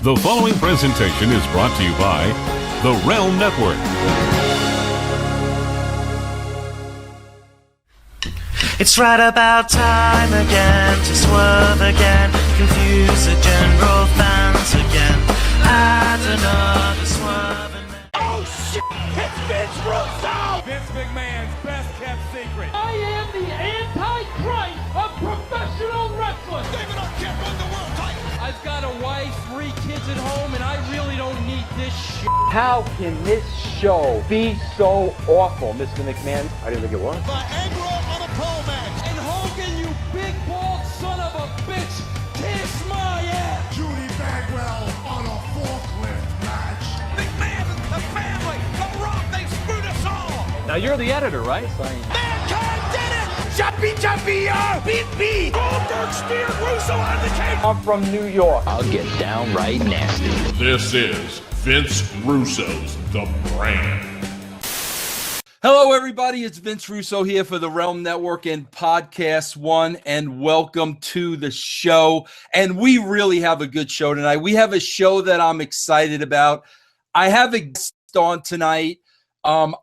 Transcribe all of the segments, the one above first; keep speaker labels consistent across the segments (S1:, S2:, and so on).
S1: The following presentation is brought to you by The Realm Network.
S2: It's right about time again to swerve again, confuse the general fans again. Add another swerve and then...
S3: Oh shit! It's Vince Russo!
S4: Vince McMahon's best kept secret.
S3: I am the anti-Christ of professional wrestling!
S4: David can't win the world title!
S5: I've got a wife, 3 kids at home, and I really don't need this shit.
S6: How can this show be so awful, Mr. McMahon? I didn't think it was.
S4: Viagra on a pole match.
S5: And Hogan, you big bald son of a bitch, kiss my ass!
S4: Judy Bagwell on a forklift match. McMahon, the family, The Rock, they screwed us all.
S6: Now you're the editor, right?
S4: Mankind did it! Jumpy, beat me! Goldberg speared Russo on the table.
S6: I'm from New York.
S7: I'll get downright nasty.
S1: This is Vince Russo's The Brand.
S5: Hello, everybody. It's Vince Russo here for the Realm Network and Podcast One, and welcome to the show. And we really have a good show tonight. We have a show that I'm excited about. I have a guest on tonight.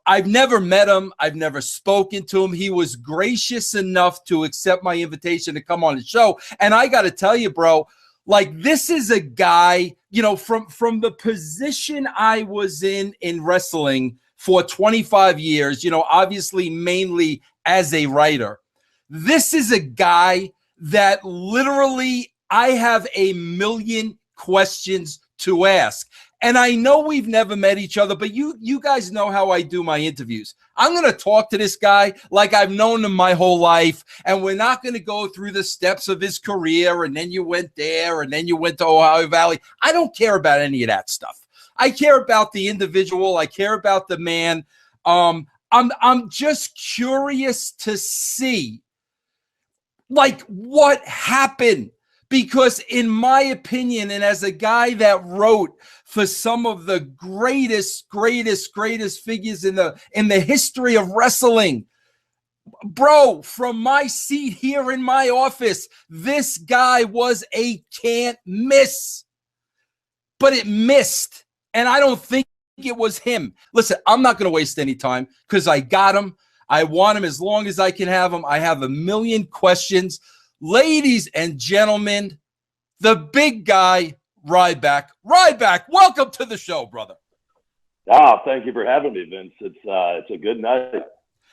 S5: I've never met him. I've never spoken to him. He was gracious enough to accept my invitation to come on the show. And I got to tell you, bro, like, this is a guy, you know, from the position I was in wrestling for 25 years, you know, obviously mainly as a writer. This is a guy that literally I have a million questions to ask. And I know we've never met each other, but you guys know how I do my interviews. I'm going to talk to this guy like I've known him my whole life, and we're not going to go through the steps of his career, and then you went there, and then you went to Ohio Valley. I don't care about any of that stuff. I care about the individual. I care about the man. I'm just curious to see, like, what happened. Because in my opinion, and as a guy that wrote for some of the greatest figures in the history of wrestling, bro, from my seat here in my office, this guy was a can't miss. But it missed, and I don't think it was him. Listen, I'm not going to waste any time because I got him. I want him as long as I can have him. I have a million questions. Ladies and gentlemen, the big guy, Ryback. Ryback, welcome to the show, brother.
S8: Thank you for having me, Vince. It's a good night.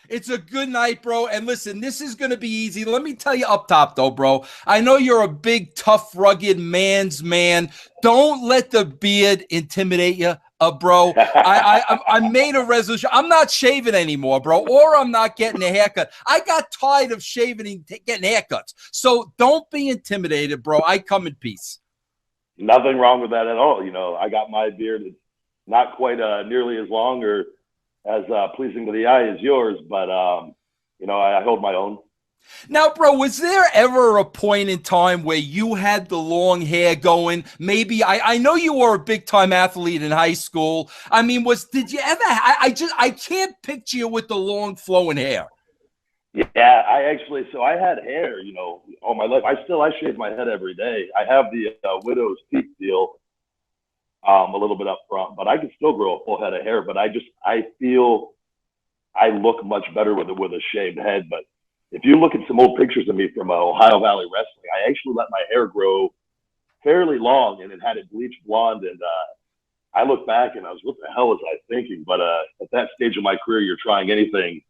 S5: It's a good night, bro. And listen, this is going to be easy. Let me tell you up top, though, bro. I know you're a big, tough, rugged man's man. Don't let the beard intimidate you. Bro, I made a resolution. I'm not shaving anymore, bro, or I'm not getting a haircut. I got tired of shaving and getting haircuts. So don't be intimidated, bro. I come in peace.
S8: Nothing wrong with that at all. You know, I got my beard. It's not quite nearly as long or as pleasing to the eye as yours, but, you know, I hold my own.
S5: Now, bro, was there ever a point in time where you had the long hair going? Maybe I know you were a big time athlete in high school. I mean, did you ever? I can't picture you with the long flowing hair.
S8: Yeah, so I had hair, you know, all my life. I shave my head every day. I have the widow's peak deal, a little bit up front, but I can still grow a full head of hair. But I feel I look much better with a shaved head, but. If you look at some old pictures of me from Ohio Valley Wrestling, I actually let my hair grow fairly long, and it had it bleached blonde. And I look back and I was, what the hell was I thinking? But at that stage of my career, you're trying anything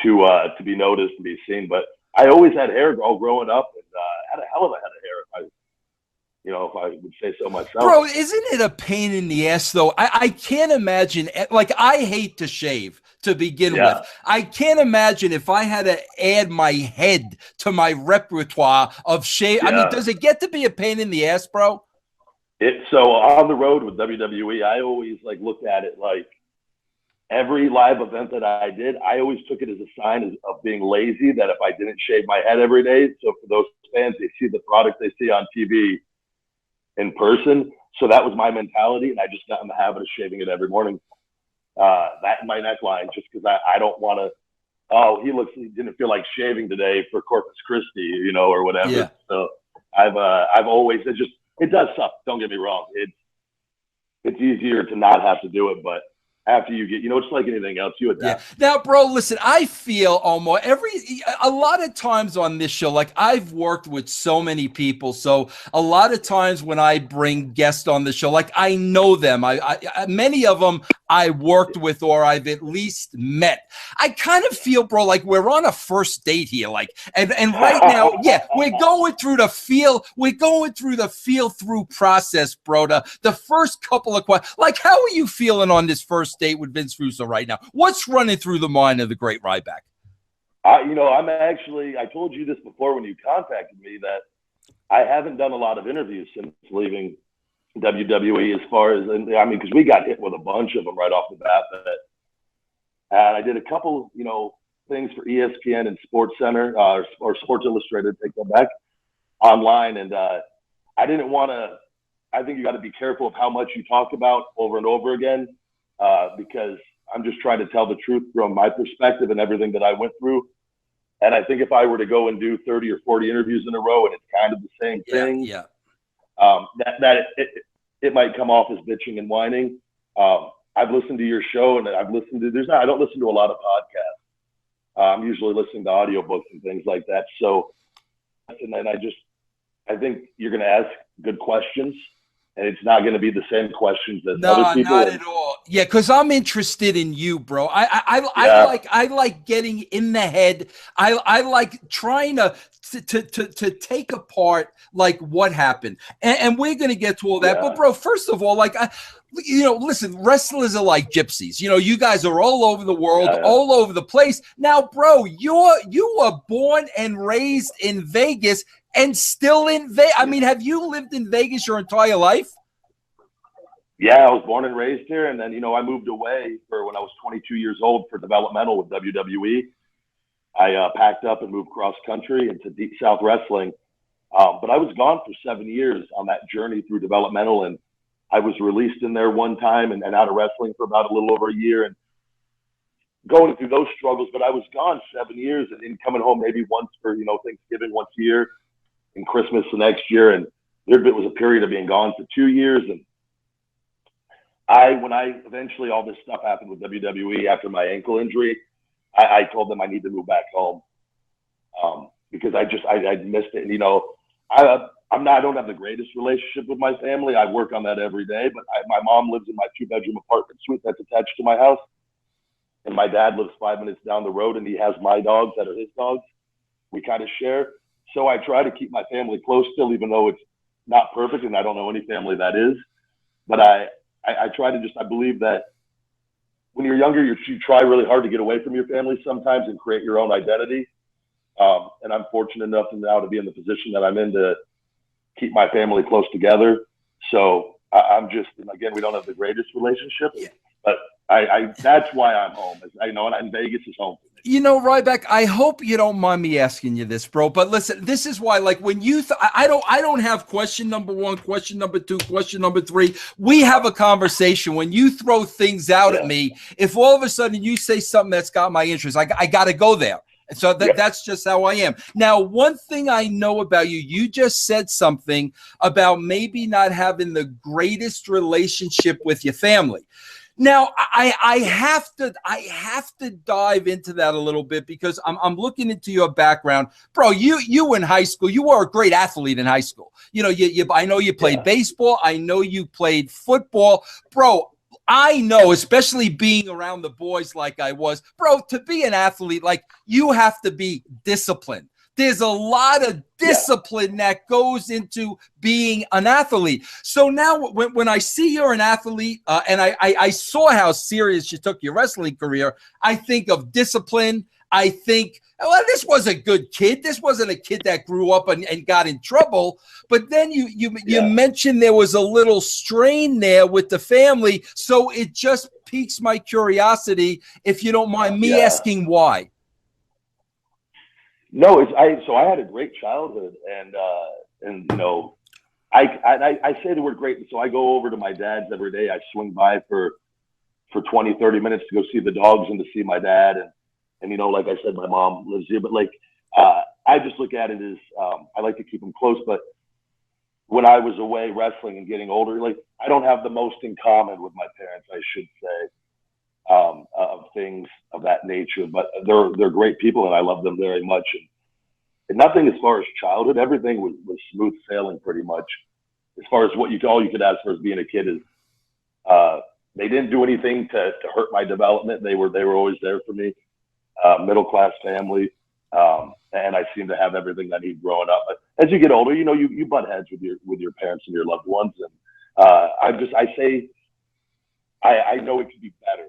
S8: to be noticed and be seen. But I always had hair all growing up, and had a hell of a head of hair. If I would say so myself.
S5: Bro, isn't it a pain in the ass, though? I can't imagine, like, I hate to shave to begin with. I can't imagine if I had to add my head to my repertoire of shave. Yeah. I mean, does it get to be a pain in the ass, bro?
S8: So on the road with WWE, I always looked at it like every live event that I did, I always took it as a sign of being lazy, that if I didn't shave my head every day. So for those fans, they see the product they see on TV in person. So that was my mentality, and I just got in the habit of shaving it every morning. That in my neckline, just because I don't want to, he didn't feel like shaving today for Corpus Christi, or whatever. Yeah. So I've always, it does suck. Don't get me wrong. It's easier to not have to do it, but after you get, it's like anything else, you adapt.
S5: Yeah. Now, bro, listen, I feel almost a lot of times on this show, like I've worked with so many people. So a lot of times when I bring guests on the show, like I know them, many of them I worked with or I've at least met. I kind of feel, bro, like we're on a first date here. Like, and right now, yeah, we're going through the feel through process, bro. The first couple of questions, like, how are you feeling on this first date with Vince Russo right now? What's running through the mind of the great Ryback?
S8: I told you this before when you contacted me that I haven't done a lot of interviews since leaving WWE as far as, because we got hit with a bunch of them right off the bat. And I did a couple, things for ESPN and Sports Center or Sports Illustrated, take that back, online. And I didn't want to, I think you got to be careful of how much you talk about over and over again. Because I'm just trying to tell the truth from my perspective and everything that I went through. And I think if I were to go and do 30 or 40 interviews in a row and it's kind of the same thing, it might come off as bitching and whining. I've listened to your show and I've listened to, I don't listen to a lot of podcasts. I'm usually listening to audiobooks and things like that. So, and then I think you're going to ask good questions. And it's not going to be the same questions as other people.
S5: No, not at all. Yeah, because I'm interested in you, bro. I like getting in the head. I like trying to take apart like what happened, and we're going to get to all that. But bro, first of all, like listen, wrestlers are like gypsies. You guys are all over the world, all over the place. Now, bro, you were born and raised in Vegas. And still in Vegas. I mean, have you lived in Vegas your entire life?
S8: Yeah, I was born and raised here. And then, I moved away when I was 22 years old for developmental with WWE. I packed up and moved cross country into Deep South Wrestling. But I was gone for 7 years on that journey through developmental. And I was released in there one time and out of wrestling for about a little over a year and going through those struggles. But I was gone 7 years and coming home maybe once for, Thanksgiving once a year. And Christmas the next year, and there was a period of being gone for 2 years. And when I eventually all this stuff happened with WWE after my ankle injury, I told them I need to move back home because I missed it. And I don't have the greatest relationship with my family. I work on that every day, but my mom lives in my 2-bedroom apartment suite that's attached to my house, and my dad lives 5 minutes down the road, and he has my dogs that are his dogs. We kind of share. So I try to keep my family close still, even though it's not perfect and I don't know any family that is. But I try to I believe that when you're younger, you try really hard to get away from your family sometimes and create your own identity. And I'm fortunate enough now to be in the position that I'm in to keep my family close together. So I'm just, again, we don't have the greatest relationship, but that's why I'm home. And Vegas is home.
S5: Ryback, I hope you don't mind me asking you this, bro. But listen, this is why, like, when you, I don't have question number 1, question number 2, question number 3. We have a conversation. When you throw things out at me, if all of a sudden you say something that's got my interest, I got to go there. So that's just how I am. Now, one thing I know about you, you just said something about maybe not having the greatest relationship with your family. Now, I have to dive into that a little bit because I'm looking into your background, bro. You in high school, you were a great athlete in high school. I know you played baseball. I know you played football, bro. I know, especially being around the boys like I was, bro. To be an athlete, like, you have to be disciplined. There's a lot of discipline that goes into being an athlete. So now when I see you're an athlete and I saw how serious you took your wrestling career, I think of discipline. I think, well, this was a good kid. This wasn't a kid that grew up and got in trouble. But then you mentioned there was a little strain there with the family. So it just piques my curiosity, if you don't mind me asking why.
S8: No, so I had a great childhood, and I say the word great. So I go over to my dad's every day. I swing by for 20, 30 minutes to go see the dogs and to see my dad. And like I said, my mom lives here, but I just look at it as, I like to keep them close, but when I was away wrestling and getting older, like I don't have the most in common with my parents, I should say, of things of that nature. But they're great people, and I love them very much. And nothing as far as childhood, everything was smooth sailing pretty much. As far as all you could ask for as being a kid is they didn't do anything to hurt my development. They were always there for me. Middle class family. And I seem to have everything I need growing up. But as you get older, you butt heads with your parents and your loved ones. And I know it could be better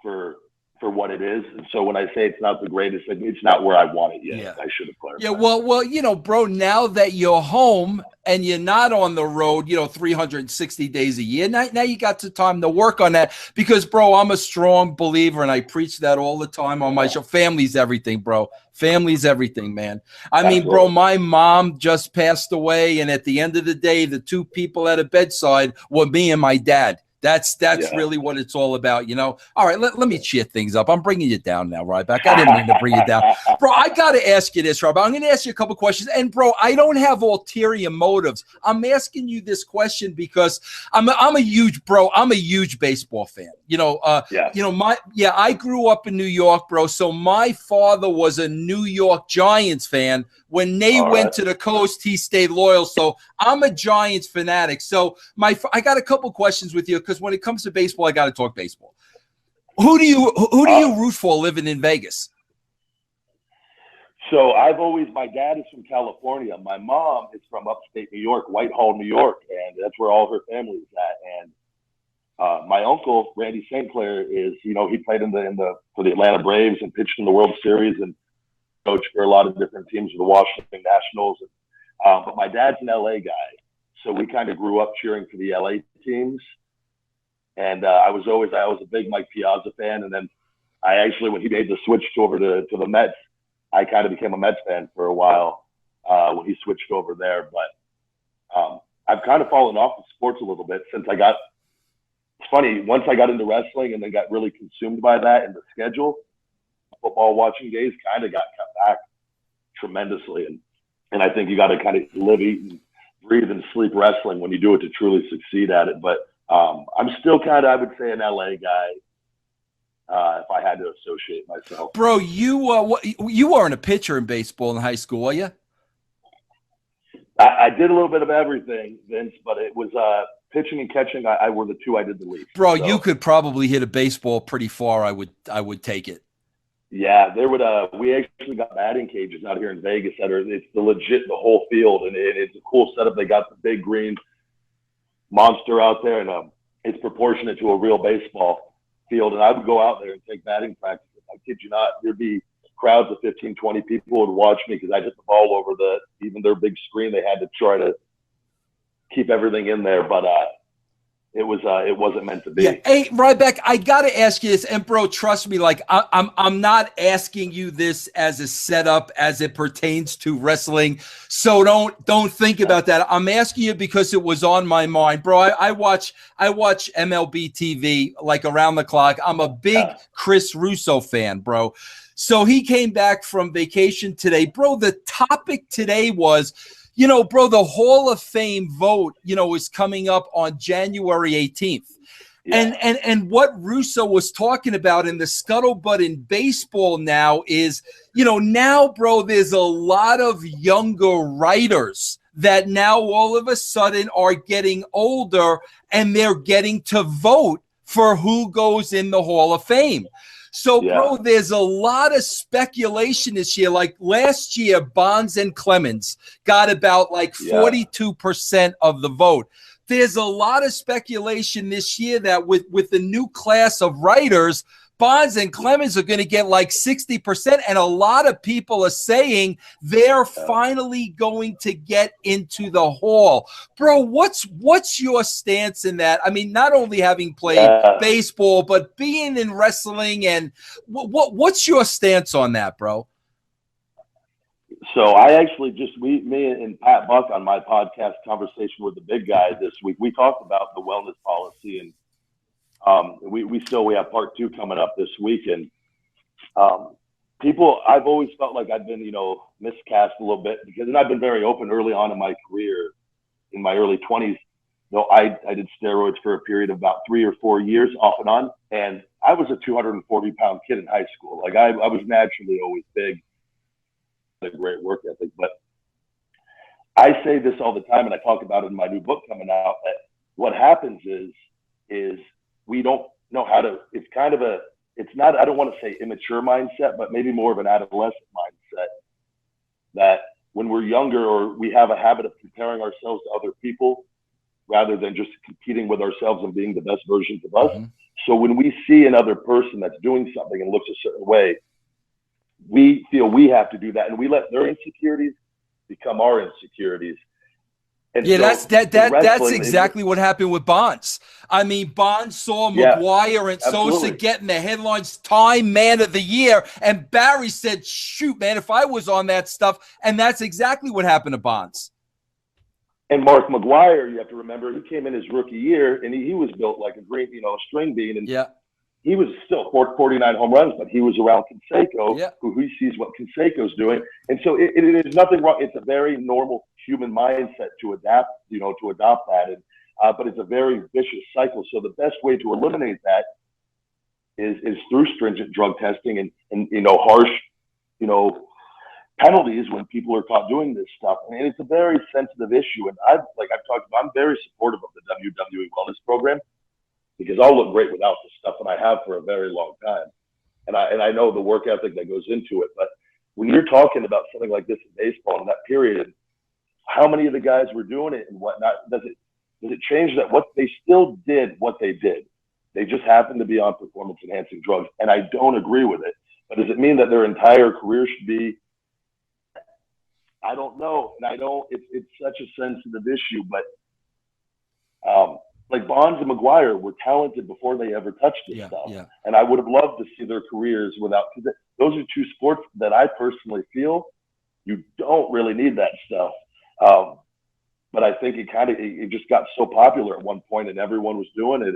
S8: for what it is. And so when I say it's not the greatest, it's not where I want it yet.
S5: Yeah.
S8: I should have clarified.
S5: Yeah, well, bro, now that you're home and you're not on the road, 360 days a year, now you got the time to work on that because, bro, I'm a strong believer, and I preach that all the time on my show. Family's everything, bro. Family's everything, man. I mean, bro, my mom just passed away, and at the end of the day, the two people at a bedside were me and my dad. That's really what it's all about, All right, let me cheer things up. I'm bringing you down now, Ryback. I didn't mean to bring you down. Bro, I got to ask you this, Ryback. I'm going to ask you a couple questions. And, bro, I don't have ulterior motives. I'm asking you this question because I'm a huge baseball fan. I grew up in New York, bro, so my father was a New York Giants fan. When they went to the coast, he stayed loyal. So I'm a Giants fanatic. So I got a couple questions with you because when it comes to baseball, I got to talk baseball. Who do you root for living in Vegas?
S8: So my dad is from California. My mom is from upstate New York, Whitehall, New York, and that's where all her family is at. And my uncle, Randy St. Clair, is, he played for the Atlanta Braves and pitched in the World Series and coached for a lot of different teams with the Washington Nationals. But my dad's an LA guy, so we kind of grew up cheering for the LA teams. And I was a big Mike Piazza fan. And then I actually, when he made the switch over to the Mets, I kind of became a Mets fan for a while when he switched over there. But I've kind of fallen off of sports a little bit since it's funny, once I got into wrestling and then got really consumed by that and the schedule, football watching days kind of got cut back tremendously. And I think you got to kind of live, eat, and breathe and sleep wrestling when you do it to truly succeed at it. But I'm still kind of, I would say, an LA guy if I had to associate myself.
S5: Bro, you weren't a pitcher in baseball in high school, were you?
S8: I did a little bit of everything, Vince, but it was pitching and catching. I were the two I did the least.
S5: Bro, so you could probably hit a baseball pretty far. I would take it.
S8: Yeah, there would. We actually got batting cages out here in Vegas it's the whole field, and it's a cool setup. They got the big green monster out there, and it's proportionate to a real baseball field. And I would go out there and take batting practice. I kid you not, there'd be crowds of 15, 20 people would watch me because I'd hit the ball over even their big screen. They had to try to keep everything in there, but it wasn't meant to be.
S5: Yeah. Hey, Ryback, I gotta ask you this, and bro, trust me, like I'm not asking you this as a setup as it pertains to wrestling. So don't think about that. I'm asking you because it was on my mind, bro. I watch MLB TV like around the clock. I'm a big Chris Russo fan, bro. So he came back from vacation today, bro. The topic today was, bro, the Hall of Fame vote, is coming up on January 18th. Yeah. And what Russo was talking about in the scuttlebutt in baseball now is, now, bro, there's a lot of younger writers that now all of a sudden are getting older and they're getting to vote for who goes in the Hall of Fame. So, bro, there's a lot of speculation this year. Like last year, Bonds and Clemens got about 42% of the vote. There's a lot of speculation this year that with the new class of writers, Bonds and Clemens are going to get 60%. And a lot of people are saying they're finally going to get into the Hall. Bro, what's your stance in that? I mean, not only having played baseball, but being in wrestling, and what's your stance on that, bro?
S8: So I actually me and Pat Buck on my podcast Conversation with the Big Guy this week, we talked about the wellness policy, and we have part 2 coming up this week. And I've always felt like I've been, miscast a little bit because I've been very open early on in my career in my early 20s, though I did steroids for a period of about 3 or 4 years off and on. And I was a 240-pound kid in high school. Like I was naturally always big, a great work ethic. But I say this all the time, and I talk about it in my new book coming out, that what happens is we don't know how to, it's kind of a, it's not, I don't want to say immature mindset, but maybe more of an adolescent mindset, that when we're younger or we have a habit of comparing ourselves to other people rather than just competing with ourselves and being the best versions of us. Mm-hmm. So when we see another person that's doing something and looks a certain way, we feel we have to do that, and we let their insecurities become our insecurities. And
S5: yeah,
S8: so
S5: that's exactly what happened with Bonds. I mean, Bonds saw McGuire and Sosa getting the headlines, Time Man of the Year, and Barry said, shoot, man, if I was on that stuff. And that's exactly what happened to Bonds.
S8: And Mark McGuire, you have to remember, he came in his rookie year, and he was built like a great, string bean. And he was still 49 home runs, but he was around Canseco, who he sees what Canseco's doing. And so it is nothing wrong. It's a very normal human mindset to adapt, to adopt that. And but it's a very vicious cycle. So the best way to eliminate that is through stringent drug testing and harsh, penalties when people are caught doing this stuff. And it's a very sensitive issue. And I've talked about, I'm very supportive of the Wwe Wellness Program, because I'll look great without this stuff, and I have for a very long time. And I know the work ethic that goes into it. But when you're talking about something like this in baseball in that period, how many of the guys were doing it and whatnot, does it change that what they still did what they did? They just happened to be on performance enhancing drugs. And I don't agree with it. But does it mean that their entire career should be? I don't know. And I know it's such a sensitive issue, but like Bonds and McGuire were talented before they ever touched this stuff. Yeah. And I would have loved to see their careers without, because those are two sports that I personally feel you don't really need that stuff. But I think it just got so popular at one point, and everyone was doing it,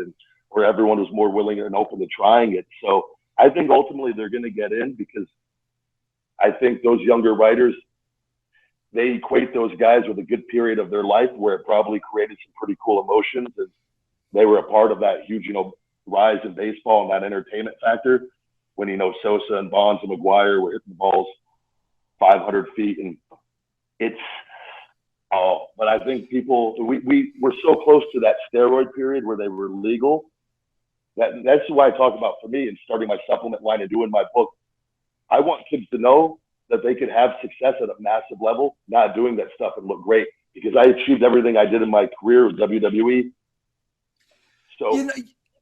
S8: or everyone was more willing and open to trying it. So I think ultimately they're going to get in, because I think those younger writers, they equate those guys with a good period of their life where it probably created some pretty cool emotions, and they were a part of that huge, rise in baseball and that entertainment factor when, Sosa and Bonds and McGuire were hitting the balls 500 feet. And but I think people, we're so close to that steroid period where they were legal. That's why I talk about, for me, and starting my supplement line and doing my book, I want kids to know that they could have success at a massive level, not doing that stuff and look great, because I achieved everything I did in my career with WWE. So,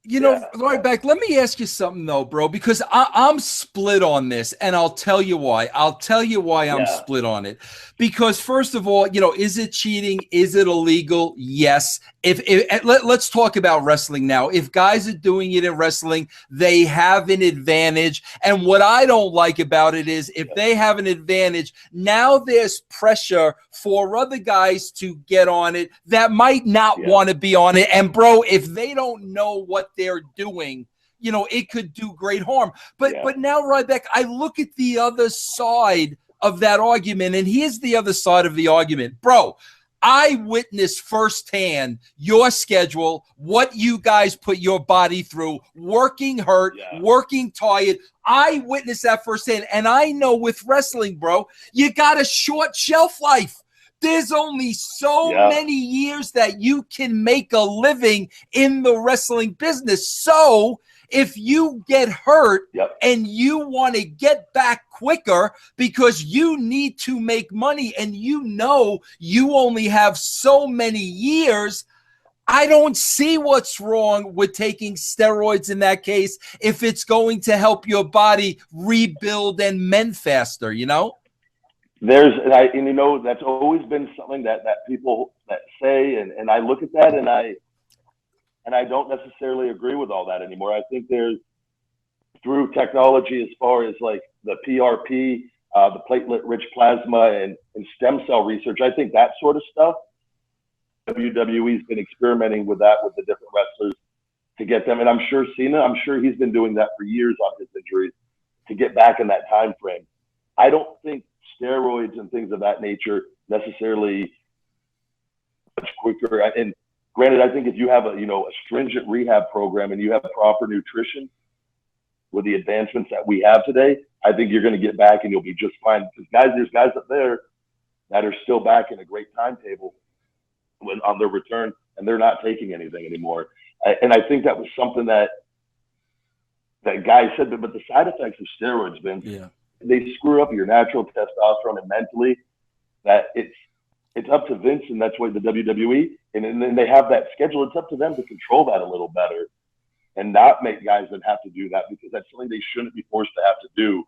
S5: Ryback, let me ask you something though, bro, because I'm split on this, and I'll tell you why. I'm split on it. Because first of all, is it cheating? Is it illegal? Yes. Let's talk about wrestling now. If guys are doing it in wrestling, they have an advantage. And what I don't like about it is if they have an advantage, now there's pressure for other guys to get on it that might not want to be on it. And bro, if they don't know what they're doing, it could do great harm. But now, Ryback, I look at the other side of that argument, and here's the other side of the argument. Bro, I witnessed firsthand your schedule, what you guys put your body through, working hurt, working tired. I witnessed that firsthand, and I know with wrestling, bro, you got a short shelf life. There's only so many years that you can make a living in the wrestling business. So if you get hurt and you want to get back quicker because you need to make money and you only have so many years, I don't see what's wrong with taking steroids in that case if it's going to help your body rebuild and mend faster,
S8: that's always been something that people that say, and I look at that and I don't necessarily agree with all that anymore. I think there's, through technology, as far as like the PRP, the platelet-rich plasma and stem cell research, I think that sort of stuff, WWE's been experimenting with that with the different wrestlers to get them. And I'm sure he's been doing that for years on his injuries to get back in that time frame. I don't think steroids and things of that nature necessarily quicker. And granted, I think if you have a stringent rehab program and you have proper nutrition with the advancements that we have today, I think you're going to get back and you'll be just fine. Because there's guys up there that are still back in a great timetable on their return, and they're not taking anything anymore. And I think that was something that guy said, but the side effects of steroids, Vince, they screw up your natural testosterone and mentally. That it's up to Vince, and that's why the WWE, and then they have that schedule. It's up to them to control that a little better and not make guys that have to do that, because that's something they shouldn't be forced to have to do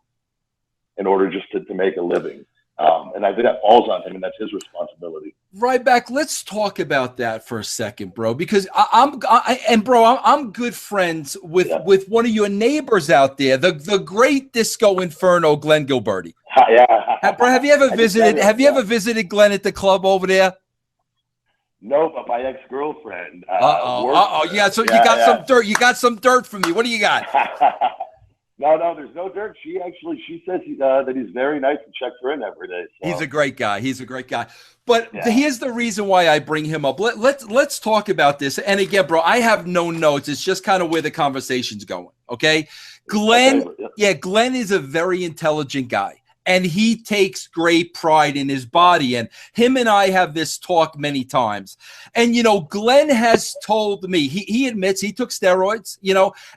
S8: in order just to make a living. And I think that falls on him, and that's his responsibility.
S5: Ryback, let's talk about that for a second, bro, because I'm good friends with one of your neighbors out there, the great Disco Inferno, Glenn Gilberti.
S8: Yeah.
S5: Bro, have you ever visited Glenn at the club over there?
S8: No, but my ex-girlfriend.
S5: Yeah, so you got some dirt. You got some dirt from me. What do you got?
S8: No, there's no dirt. She says that he's very nice and checks her in every day. So.
S5: He's a great guy. But here's the reason why I bring him up. Let's talk about this. And again, bro, I have no notes. It's just kind of where the conversation's going. Okay, Glenn. Yeah, Glenn is a very intelligent guy. And he takes great pride in his body. And him and I have this talk many times. And, Glenn has told me, he admits he took steroids,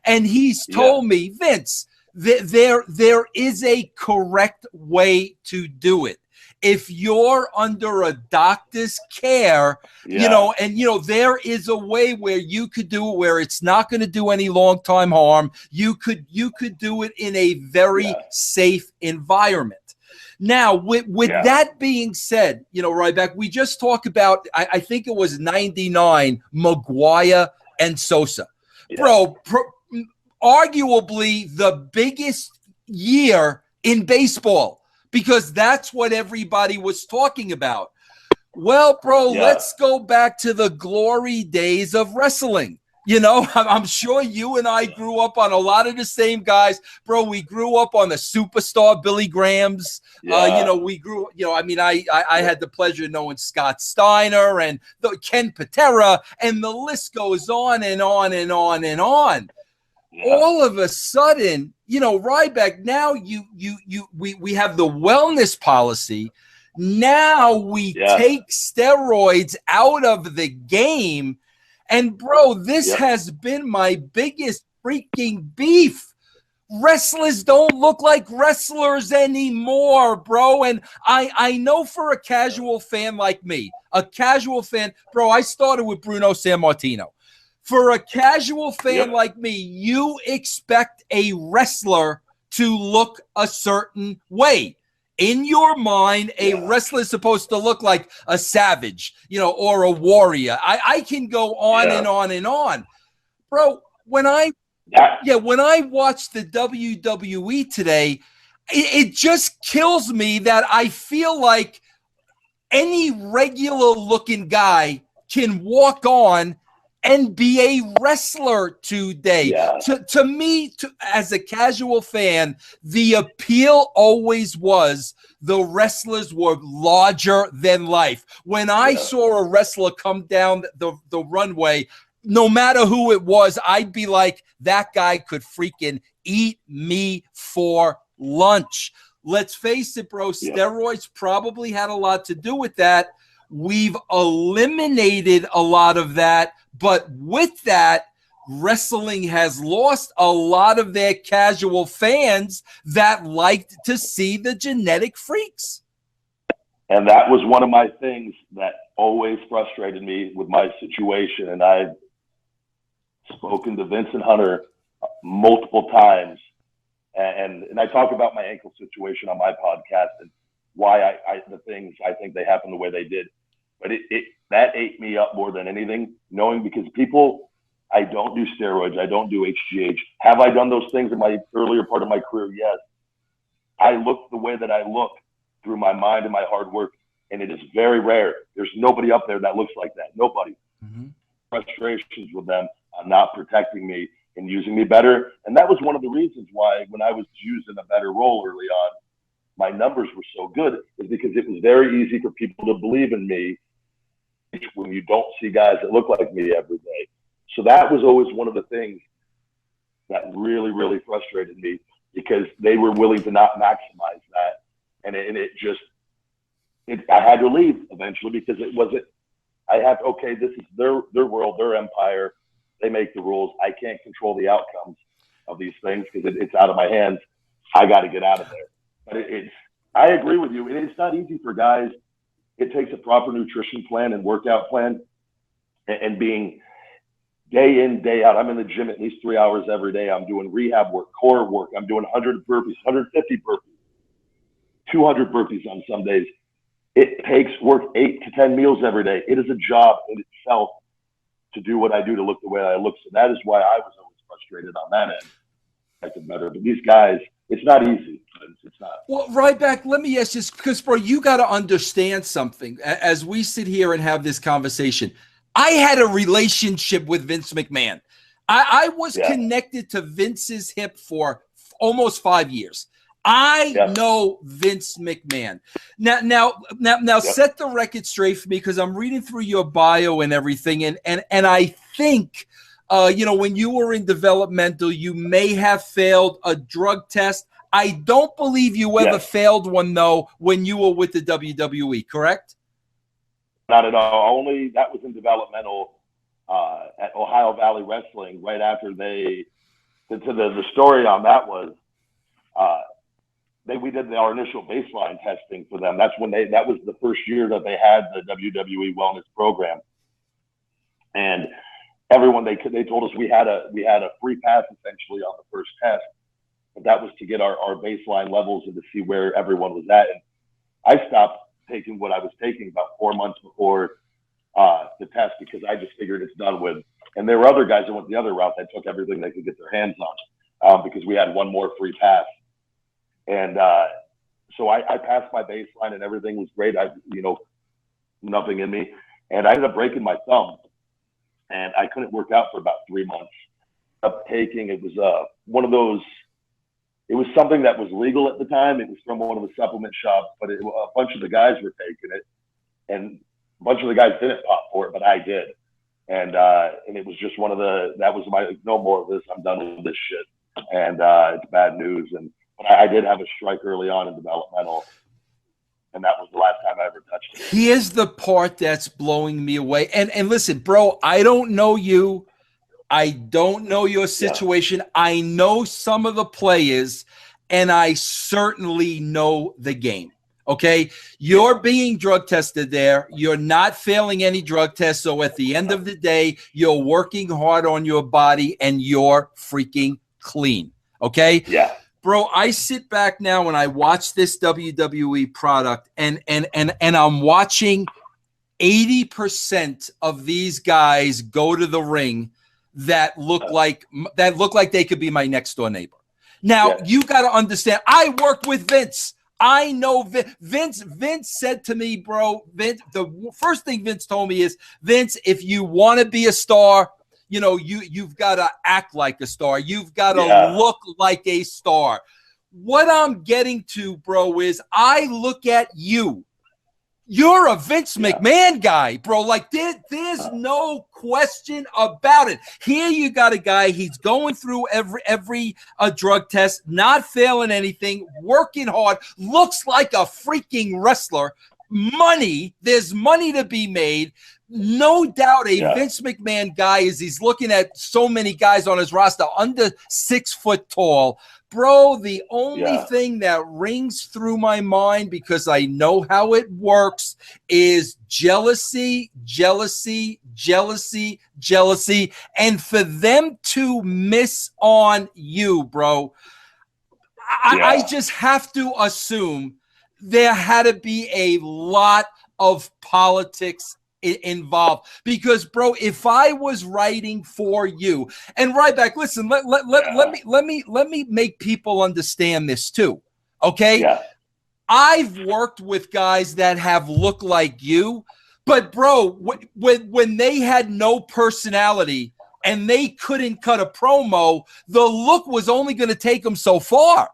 S5: and he's told me, Vince, there is a correct way to do it. If you're under a doctor's care, there is a way where you could do it where it's not going to do any long-time harm. You could do it in a very safe environment. Now, with that being said, Ryback, we just talked about, I think it was 99, Maguire and Sosa. Yeah. Bro, arguably the biggest year in baseball, because that's what everybody was talking about. Well, bro, let's go back to the glory days of wrestling. I'm sure you and I grew up on a lot of the same guys, bro. We grew up on the superstar Billy Grahams. We grew, I had the pleasure of knowing Scott Steiner and Ken Patera, and the list goes on and on and on and on. Yeah. All of a sudden, Ryback, now we have the wellness policy. Now we take steroids out of the game. And, bro, this has been my biggest freaking beef. Wrestlers don't look like wrestlers anymore, bro. And I know for a casual fan like me, bro, I started with Bruno Sammartino. For a casual fan like me, you expect a wrestler to look a certain way. In your mind, a wrestler is supposed to look like a savage, or a warrior. I can go on and on and on. Bro, when I watch the WWE today, it just kills me that I feel like any regular looking guy can walk on and be a wrestler today. Yeah. To me, as a casual fan, the appeal always was the wrestlers were larger than life. When I saw a wrestler come down the runway, no matter who it was, I'd be like, that guy could freaking eat me for lunch. Let's face it, bro, steroids probably had a lot to do with that. We've eliminated a lot of that. But with that, wrestling has lost a lot of their casual fans that liked to see the genetic freaks.
S8: And that was one of my things that always frustrated me with my situation. And I've spoken to Vincent Hunter multiple times. And I talk about my ankle situation on my podcast and why the things I think they happened the way they did. But that ate me up more than anything, knowing because I don't do steroids. I don't do HGH. Have I done those things in my earlier part of my career? Yes. I look the way that I look through my mind and my hard work, and it is very rare. There's nobody up there that looks like that. Nobody. Mm-hmm. Frustrations with them on not protecting me and using me better. And that was one of the reasons why when I was used in a better role early on, my numbers were so good, is because it was very easy for people to believe in me. when you don't see guys that look like me every day. So that was always one of the things that really, really frustrated me, because they were willing to not maximize that. And I had to leave eventually, because it wasn't, this is their world, their empire. They make the rules. I can't control the outcomes of these things because it's out of my hands. I got to get out of there. But I agree with you. It's not easy for guys. It takes a proper nutrition plan and workout plan, and being day in, day out. I'm in the gym at least 3 hours every day. I'm doing rehab work, core work. I'm doing 100 burpees, 150 burpees, 200 burpees on some days. It takes work 8 to 10 meals every day. It is a job in itself to do what I do to look the way I look. So that is why I was always frustrated on that end. I could better. But these guys, it's not easy. It's not.
S5: Well, Ryback, let me ask you, because, bro, you got to understand something. As we sit here and have this conversation, I had a relationship with Vince McMahon. I was connected to Vince's hip for almost 5 years. I know Vince McMahon. Now, set the record straight for me, because I'm reading through your bio and everything, and I think, when you were in developmental, you may have failed a drug test. I don't believe you ever failed one, though, when you were with the WWE, correct?
S8: Not at all. Only that was in developmental at Ohio Valley Wrestling right after the story on that was we did our initial baseline testing for them. That was the first year that they had the Wwe Wellness Program, and everyone they told us we had a free pass essentially on the first test, but that was to get our baseline levels and to see where everyone was at. And I stopped taking what I was taking about 4 months before the test, because I just figured it's done with. And there were other guys that went the other route that took everything they could get their hands on, because we had one more free pass. And so I passed my baseline and everything was great. Nothing in me. And I ended up breaking my thumb, and I couldn't work out for about 3 months. It was one of those. It was something that was legal at the time. It was from one of the supplement shops, but a bunch of the guys were taking it, and a bunch of the guys didn't pop for it, but I did. And it was just that was my, no more of this. I'm done with this shit. And it's bad news. But I did have a strike early on in developmental, and that was the last time I ever touched it.
S5: Here's the part that's blowing me away. And listen, bro, I don't know you. I don't know your situation. Yeah. I know some of the players, and I certainly know the game. Okay? You're being drug tested there. You're not failing any drug tests. So at the end of the day, you're working hard on your body, and you're freaking clean. Okay?
S8: Yeah.
S5: Bro, I sit back now and I watch this WWE product, and I'm watching 80% of these guys go to the ring that look like they could be my next door neighbor. Now, you got to understand, I worked with Vince. I know Vince. Vince said to me, bro, the first thing Vince told me is, Vince, if you want to be a star, you've got to act like a star. You've got to look like a star. What I'm getting to, bro, is I look at you. You're a Vince McMahon guy, bro. Like, there's no question about it. Here you got a guy, he's going through every drug test, not failing anything, working hard, looks like a freaking wrestler. There's money to be made. No doubt a Vince McMahon guy, as he's looking at so many guys on his roster under 6 foot tall. Bro, the only thing that rings through my mind, because I know how it works, is jealousy. And for them to miss on you, bro, I just have to assume there had to be a lot of politics involved, because, bro, if I was writing for you, and Ryback, listen, let me make people understand this too, okay? Yeah. I've worked with guys that have looked like you, but, bro, when they had no personality and they couldn't cut a promo, the look was only going to take them so far.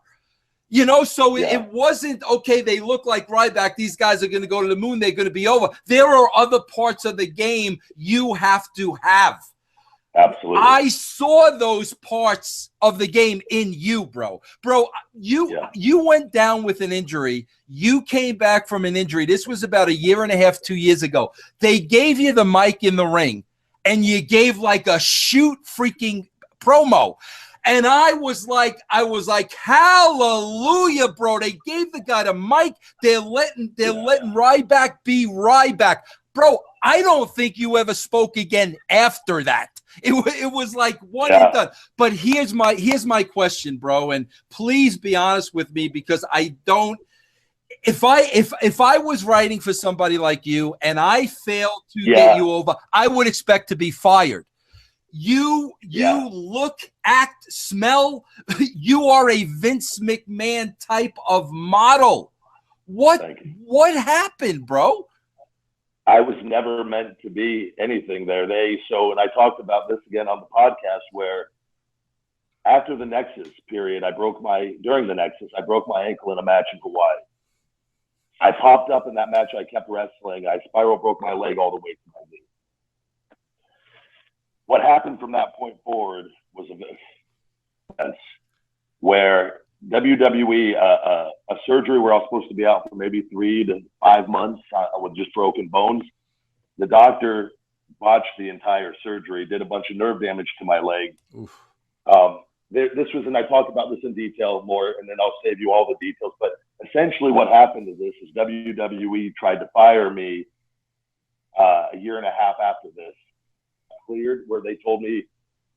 S5: You know, so
S8: Yeah.
S5: it wasn't, okay, they look like Ryback. These guys are going to go to the moon. They're going to be over. There are other parts of the game you have to have.
S8: Absolutely.
S5: I saw those parts of the game in you, bro. Bro, you went down with an injury. You came back from an injury. This was about 1.5 years, 2 years ago. They gave you the mic in the ring, and you gave like a shoot freaking promo. And I was like, hallelujah, bro. They gave the guy the mic. They're letting Ryback be Ryback. Bro, I don't think you ever spoke again after that. It was like one and done. But here's my question, bro. And please be honest with me, because I don't. If I was writing for somebody like you and I failed to get you over, I would expect to be fired. You look, act, smell. You are a Vince McMahon type of model. What happened, bro?
S8: I was never meant to be anything there. And I talked about this again on the podcast, where after the Nexus period, during the Nexus, I broke my ankle in a match in Hawaii. I popped up in that match. I kept wrestling. I spiral broke my leg all the way to my knee. What happened from that point forward was where WWE, a surgery where I was supposed to be out for maybe 3 to 5 months with just broken bones. The doctor botched the entire surgery, did a bunch of nerve damage to my leg. This was, and I talked about this in detail more, and then I'll save you all the details. But essentially what happened is WWE tried to fire me 1.5 years after this. Cleared, where they told me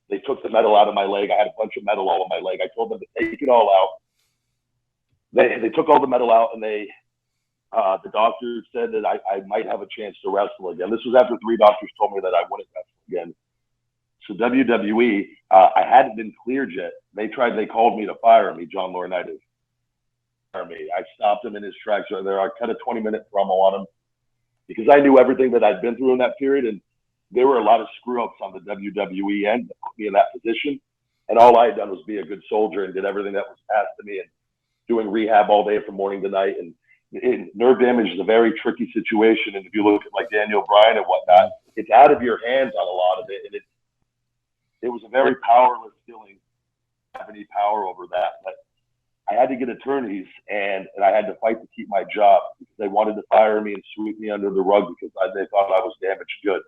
S8: they took the metal out of my leg. I had a bunch of metal all on my leg. I told them to take it all out. They took all the metal out, and the doctor said that I might have a chance to wrestle again. This was after 3 doctors told me that I wouldn't wrestle again. So WWE, I hadn't been cleared yet. They called me to fire me, John Laurinaitis. Fire me. I stopped him in his tracks right there. I cut a 20-minute promo on him because I knew everything that I'd been through in that period, and there were a lot of screw-ups on the WWE end that put me in that position. And all I had done was be a good soldier and did everything that was asked of me, and doing rehab all day from morning to night. And nerve damage is a very tricky situation. And if you look at like Daniel Bryan and whatnot, it's out of your hands on a lot of it. And it was a very powerless feeling to have any power over that. But I had to get attorneys, and I had to fight to keep my job because they wanted to fire me and sweep me under the rug because they thought I was damaged goods.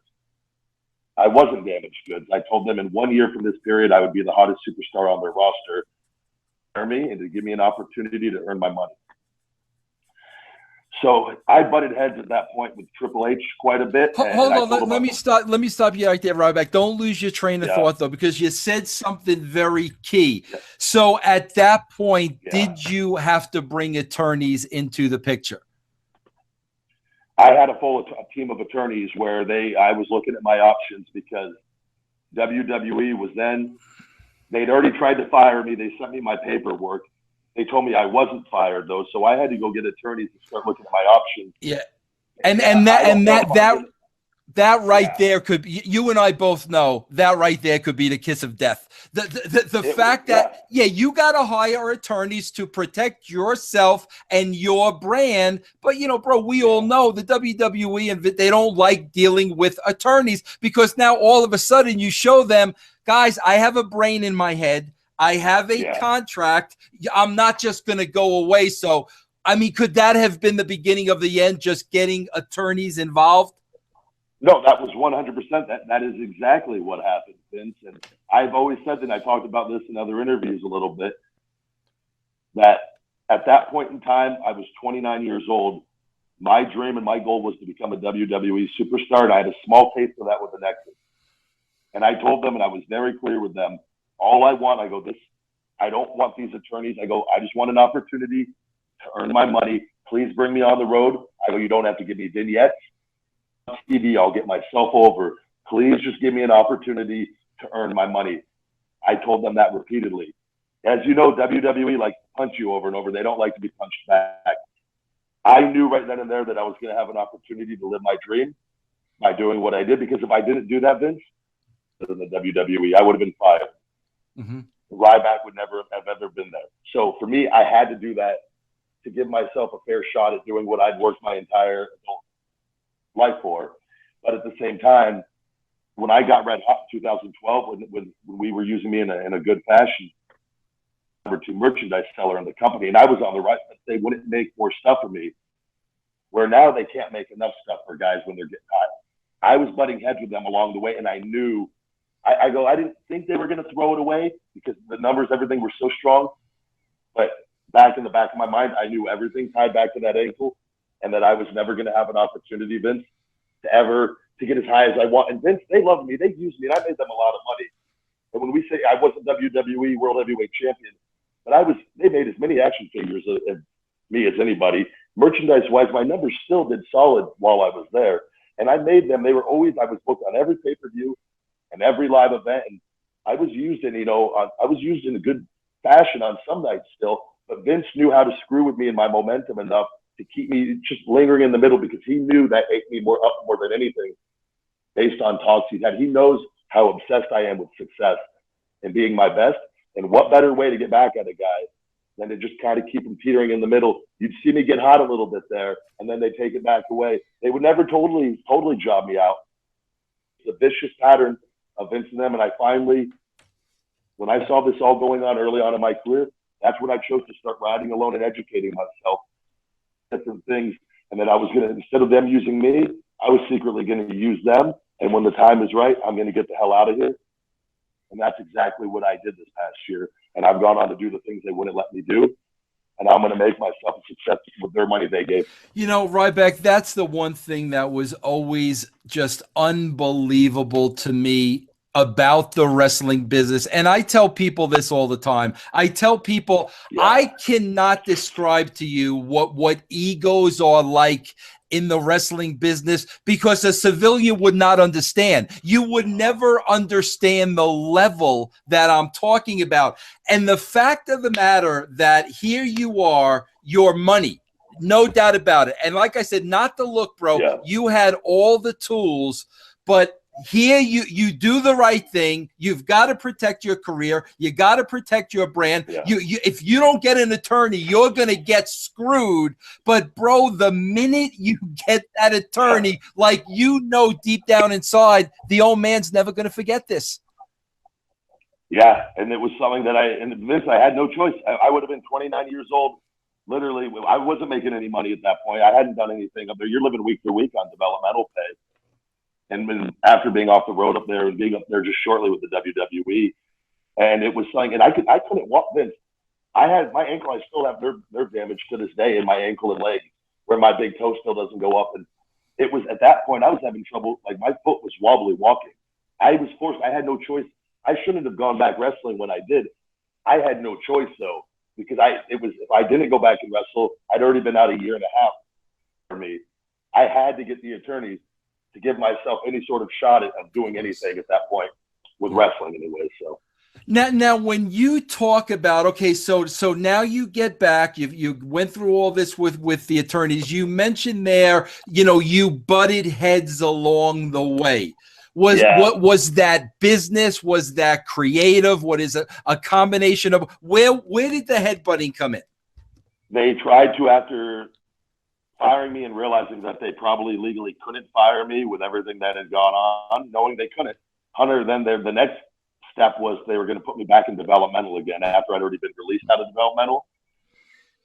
S8: I wasn't damaged goods. I told them in 1 year from this period, I would be the hottest superstar on their roster, and to give me an opportunity to earn my money. So I butted heads at that point with Triple H quite a bit.
S5: Hold on, let me stop you right there, Ryback. Don't lose your train of thought, though, because you said something very key.
S8: Yeah.
S5: So at that point, did you have to bring attorneys into the picture?
S8: I had a full team of attorneys where I was looking at my options because WWE was they'd already tried to fire me. They sent me my paperwork. They told me I wasn't fired though. So I had to go get attorneys to start looking at my options. Yeah.
S5: That right there could be, you and I both know that right there could be the kiss of death. The fact that, you got to hire attorneys to protect yourself and your brand. But, bro, we all know the WWE, and they don't like dealing with attorneys because now all of a sudden you show them, guys, I have a brain in my head. I have a contract. I'm not just going to go away. So, I mean, could that have been the beginning of the end, just getting attorneys involved?
S8: No, that was 100%. That is exactly what happened, Vince. And I've always said, and I talked about this in other interviews a little bit, that at that point in time, I was 29 years old. My dream and my goal was to become a WWE superstar, and I had a small taste of that with the Nexus. And I told them, and I was very clear with them, all I want, I don't want these attorneys. I just want an opportunity to earn my money. Please bring me on the road. You don't have to give me vignettes. TV, I'll get myself over. Please just give me an opportunity to earn my money. I told them that repeatedly. As you know, WWE likes to punch you over and over. They don't like to be punched back. I knew right then and there that I was going to have an opportunity to live my dream by doing what I did, because if I didn't do that, Vince, in the WWE, I would have been fired.
S5: Mm-hmm.
S8: Ryback would never have ever been there. So for me, I had to do that to give myself a fair shot at doing what I'd worked my entire adult life for. But at the same time, when I got red hot in 2012, when we were using me in a good fashion, number 2 merchandise seller in the company, and I was on the right, they wouldn't make more stuff for me, where now they can't make enough stuff for guys when they're getting hot. I was butting heads with them along the way, and I knew, I didn't think they were going to throw it away because the numbers, everything were so strong. But back in the back of my mind, I knew everything tied back to that ankle, and that I was never going to have an opportunity, Vince, to get as high as I want. And Vince, they loved me. They used me, and I made them a lot of money. And when we say I wasn't WWE World Heavyweight Champion, but they made as many action figures of me as anybody. Merchandise-wise, my numbers still did solid while I was there. And I made them. I was booked on every pay-per-view and every live event. And I was used in a good fashion on some nights still. But Vince knew how to screw with me and my momentum enough to keep me just lingering in the middle, because he knew that ate me more than anything based on talks he's had. He knows how obsessed I am with success and being my best. And what better way to get back at a guy than to just kind of keep him teetering in the middle. You'd see me get hot a little bit there, and then they take it back away. They would never totally job me out. It's a vicious pattern of Vince and them. And I finally, when I saw this all going on early on in my career, that's when I chose to start riding alone and educating myself, different things. And then I was going to, instead of them using me, I was secretly going to use them. And when the time is right, I'm going to get the hell out of here. And that's exactly what I did this past year. And I've gone on to do the things they wouldn't let me do. And I'm going to make myself a success with their money they gave.
S5: You know, Ryback, that's the one thing that was always just unbelievable to me about the wrestling business. And I tell people this all the time. I tell people, I cannot describe to you what egos are like in the wrestling business, because a civilian would not understand. You would never understand the level that I'm talking about. And the fact of the matter that here you are, your money, no doubt about it. And like I said, not the look, bro. You had all the tools, but here you do the right thing. You've got to protect your career. You got to protect your brand. You if you don't get an attorney, you're going to get screwed. But bro, the minute you get that attorney, like, deep down inside, the old man's never going to forget this.
S8: Yeah, and it was something that I had no choice. I would have been 29 years old. Literally, I wasn't making any money at that point. I hadn't done anything up there. You're living week to week on developmental pay. And after being off the road up there and being up there just shortly with the WWE, and it was something, and I couldn't walk. Vince, I had my ankle. I still have nerve damage to this day in my ankle and leg, where my big toe still doesn't go up. And it was at that point I was having trouble. Like, my foot was wobbly walking. I was forced. I had no choice. I shouldn't have gone back wrestling when I did. I had no choice though, because if I didn't go back and wrestle, I'd already been out a year and a half. For me, I had to get the attorneys to give myself any sort of shot at doing anything at that point with wrestling anyway. So
S5: now when you talk about, okay, so now you get back, you went through all this with the attorneys. You mentioned there, you butted heads along the way. What was that business? Was that creative? What is a combination of where did the headbutting come in?
S8: They tried to, after firing me and realizing that they probably legally couldn't fire me with everything that had gone on, knowing they couldn't. Hunter, then the next step was they were going to put me back in developmental again after I'd already been released out of developmental.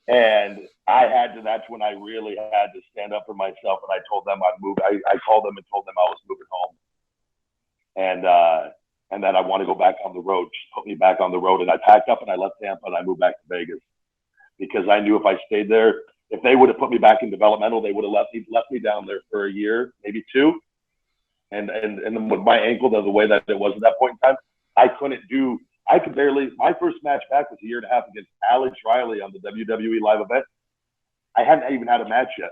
S8: And that's when I really had to stand up for myself. And I told them I'd move. I called them and told them I was moving home. And then I want to go back on the road, just put me back on the road. And I packed up and I left Tampa and I moved back to Vegas, because I knew if I stayed there, if they would have put me back in developmental, they would have left me down there for a year, maybe two. And with my ankle, the way that it was at that point in time, I could barely. My first match back was a year and a half against Alex Riley on the WWE live event. I hadn't even had a match yet.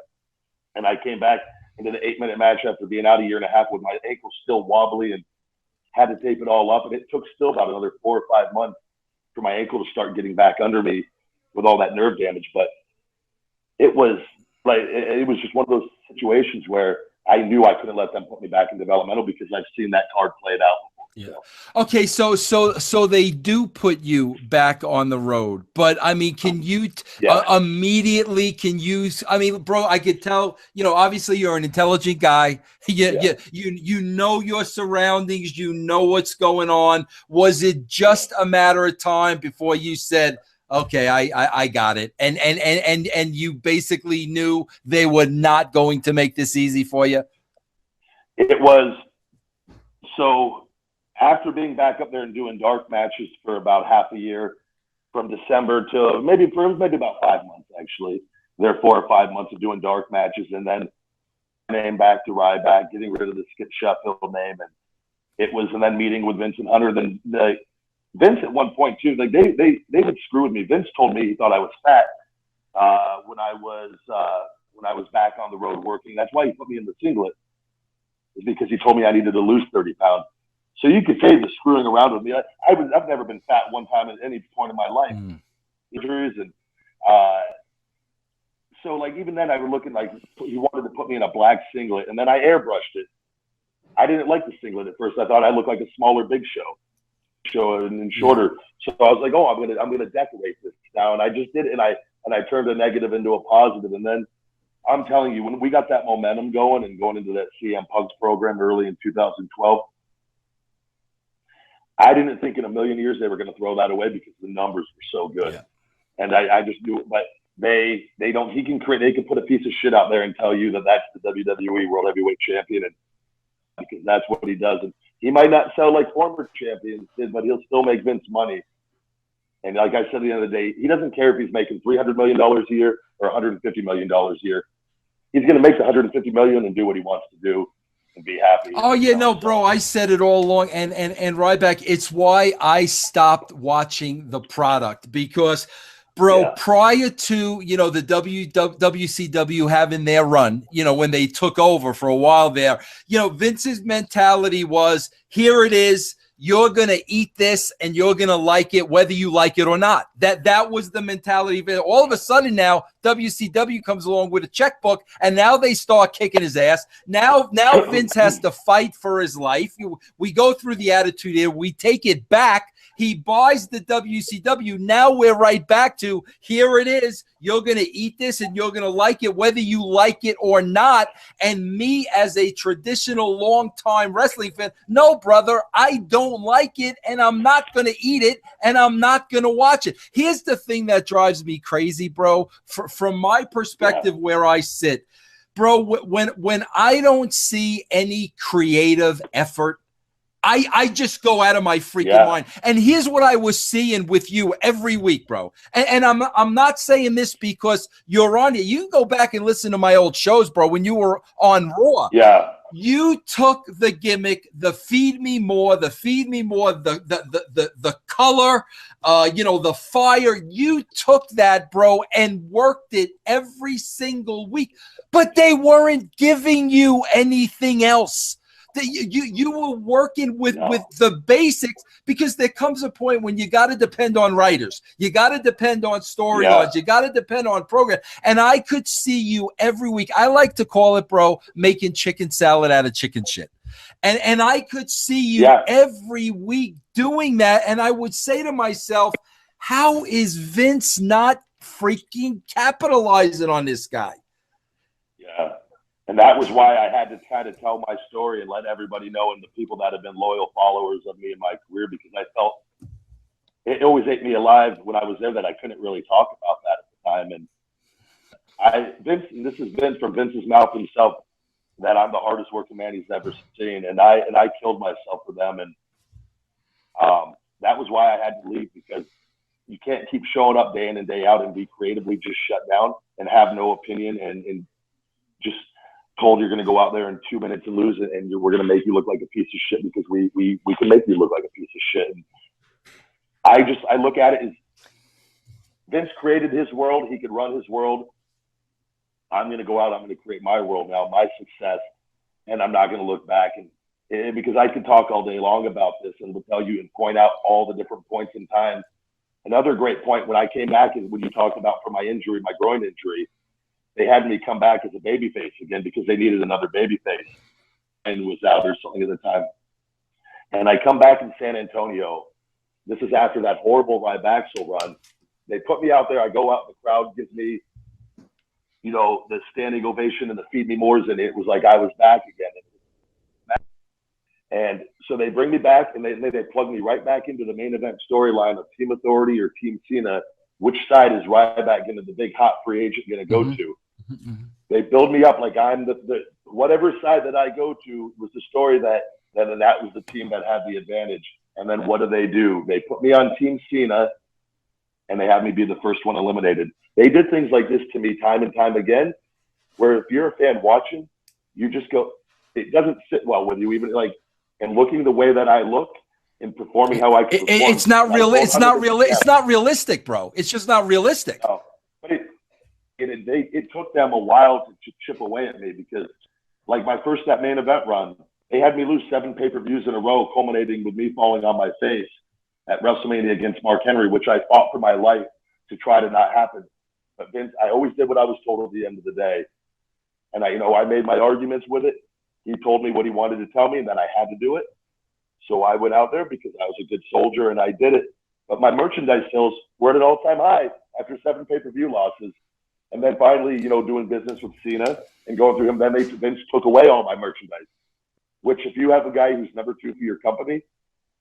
S8: And I came back into the 8-minute match after being out a year and a half with my ankle still wobbly and had to tape it all up. And it took still about another 4 or 5 months for my ankle to start getting back under me with all that nerve damage. But it was just one of those situations where I knew I couldn't let them put me back in developmental because I've seen that card played out before.
S5: Yeah. Okay, so they do put you back on the road, but I mean, can you immediately? Can you? I mean, bro, I could tell. Obviously, you're an intelligent guy. You know your surroundings. You know what's going on. Was it just a matter of time before you said, "Okay, I got it," and you basically knew they were not going to make this easy for you?
S8: It was so. After being back up there and doing dark matches for about half a year, from December to maybe about 5 months, actually, there are 4 or 5 months of doing dark matches, and then name back to Ryback, getting rid of the Skip Sheffield name, and then meeting with Vince and Hunter. Then Vince at one point too, like they would screw with me. Vince told me he thought I was fat when I was back on the road working. That's why he put me in the singlet, is because he told me I needed to lose 30 pounds. So you could say the screwing around with me. I've never been fat one time at any point in my life. Injuries and so like even then I was looking like he wanted to put me in a black singlet, and then I airbrushed it. I didn't like the singlet at first. I thought I looked like a smaller Big Show and shorter. So I was like, oh, I'm gonna decorate this now, and I just did it, and I turned a negative into a positive, and then I'm telling you, when we got that momentum going into that CM Punk's program early in 2012. I didn't think in a million years they were going to throw that away because the numbers were so good. Yeah. And I just knew it, but they can put a piece of shit out there and tell you that that's the WWE World Heavyweight Champion, and because that's what he does. And he might not sell like former champions did, but he'll still make Vince money. And like I said at the end of the day, he doesn't care if he's making $300 million a year or $150 million a year. He's going to make the $150 million and do what he wants to do. And be happy.
S5: Oh yeah, no, bro. I said it all along, and Ryback. It's why I stopped watching the product because, bro, prior to the WCW having their run, when they took over for a while there, Vince's mentality was, here it is. You're going to eat this and you're going to like it, whether you like it or not. That was the mentality. All of a sudden now, WCW comes along with a checkbook, and now they start kicking his ass. Now Vince has to fight for his life. We go through the attitude here. We take it back. He buys the WCW. Now we're right back to, here it is. You're going to eat this and you're going to like it, whether you like it or not. And me, as a traditional long-time wrestling fan, no, brother, I don't like it, and I'm not going to eat it, and I'm not going to watch it. Here's the thing that drives me crazy, bro. From my perspective, where I sit, bro, when I don't see any creative effort, I just go out of my freaking mind. And here's what I was seeing with you every week, bro. And I'm not saying this because you're on it. You can go back and listen to my old shows, bro, when you were on Raw.
S8: Yeah.
S5: You took the gimmick, the feed me more, the color, the fire. You took that, bro, and worked it every single week. But they weren't giving you anything else. You were working with the basics, because there comes a point when you got to depend on writers. You got to depend on storylines. You got to depend on program. And I could see you every week. I like to call it, bro, making chicken salad out of chicken shit. And I could see you every week doing that. And I would say to myself, how is Vince not freaking capitalizing on this guy?
S8: Yeah. And that was why I had to kind of tell my story and let everybody know, and the people that have been loyal followers of me in my career, because I felt it always ate me alive when I was there that I couldn't really talk about that at the time. And Vince, and this is Vince from Vince's mouth himself, that I'm the hardest working man he's ever seen. And I killed myself for them. And that was why I had to leave, because you can't keep showing up day in and day out and be creatively just shut down and have no opinion and just told you're going to go out there in 2 minutes and lose it, and we're going to make you look like a piece of shit because we can make you look like a piece of shit. And I look at it as Vince created his world. He could run his world. I'm going to go out. I'm going to create my world now, my success, and I'm not going to look back. And because I could talk all day long about this and will tell you and point out all the different points in time. Another great point when I came back is when you talked about for my injury, my groin injury, they had me come back as a babyface again because they needed another babyface, and was out or something at the time. And I come back in San Antonio. This is after that horrible Ryback run. They put me out there. I go out. The crowd gives me, you know, the standing ovation and the feed me mores, and it was like I was back again. And so they bring me back, and they plug me right back into the main event storyline of Team Authority or Team Cena. Which side is Ryback going to, the big hot free agent, going to go to? They build me up like I'm the whatever side that I go to was the story that was the team that had the advantage. And then what do? They put me on Team Cena, and they had me be the first one eliminated. They did things like this to me time and time again, where if you're a fan watching, you just go, it doesn't sit well with you, even like, and looking the way that I look and performing how I can perform.
S5: It's not real. It's not real. It's not realistic, bro. It's just not realistic.
S8: No, but it took them a while to chip away at me because, like my first that main event run, they had me lose 7 pay-per-views in a row, culminating with me falling on my face at WrestleMania against Mark Henry, which I fought for my life to try to not happen. But Vince, I always did what I was told at the end of the day, and I made my arguments with it. He told me what he wanted to tell me, and then I had to do it. So I went out there because I was a good soldier, and I did it. But my merchandise sales were at an all-time high after 7 pay-per-view losses. And then finally, doing business with Cena and going through him, then Vince took away all my merchandise. Which, if you have a guy who's number 2 for your company,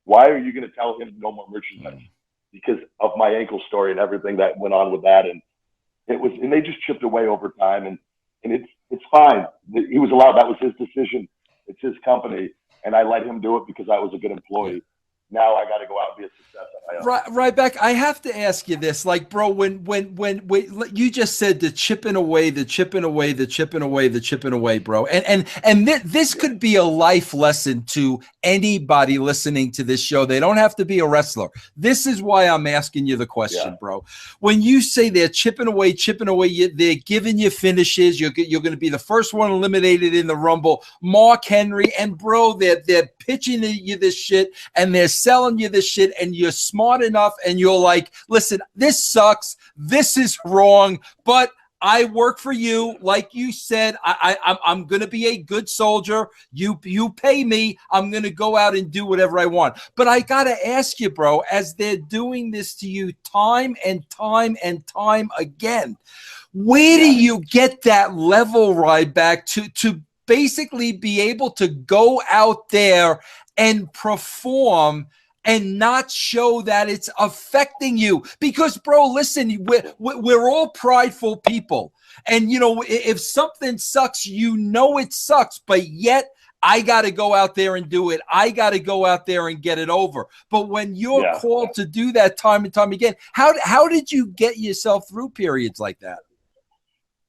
S8: why are you going to tell him no more merchandise? Because of my ankle story and everything that went on with that, and they just chipped away over time, and it's fine. He was allowed. That was his decision. It's his company, and I let him do it because I was a good employee. Now I got to go out and be a success on my own.
S5: Ryback, I have to ask you this, like, bro, when you just said the chipping away, bro, and this could be a life lesson to anybody listening to this show. They don't have to be a wrestler. This is why I'm asking you the question, bro. When you say they're chipping away, they're giving you finishes. You're going to be the first one eliminated in the Rumble. Mark Henry, and bro, they're pitching you this shit, and they're selling you this shit, and you're smart enough, and you're like, listen, this sucks, this is wrong, but I work for you. Like you said, I'm going to be a good soldier. You pay me. I'm going to go out and do whatever I want. But I got to ask you, bro, as they're doing this to you time and time and time again, where do you get that level, Ryback, to basically be able to go out there and perform and not show that it's affecting you? Because, bro, listen, we're all prideful people. And, if something sucks, it sucks. But yet, I got to go out there and do it. I got to go out there and get it over. But when you're called to do that time and time again, how did you get yourself through periods like that?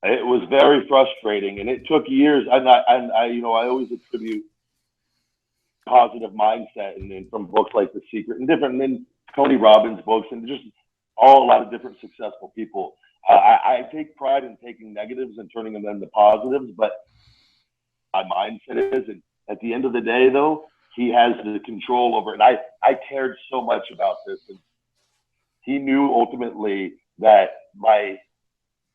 S8: It was very frustrating, and it took years. And I always attribute positive mindset and from books like The Secret and then Tony Robbins books and just a lot of different successful people. I take pride in taking negatives and turning them into positives, but my mindset is, and at the end of the day, though, he has the control over it. And I cared so much about this, and he knew ultimately that I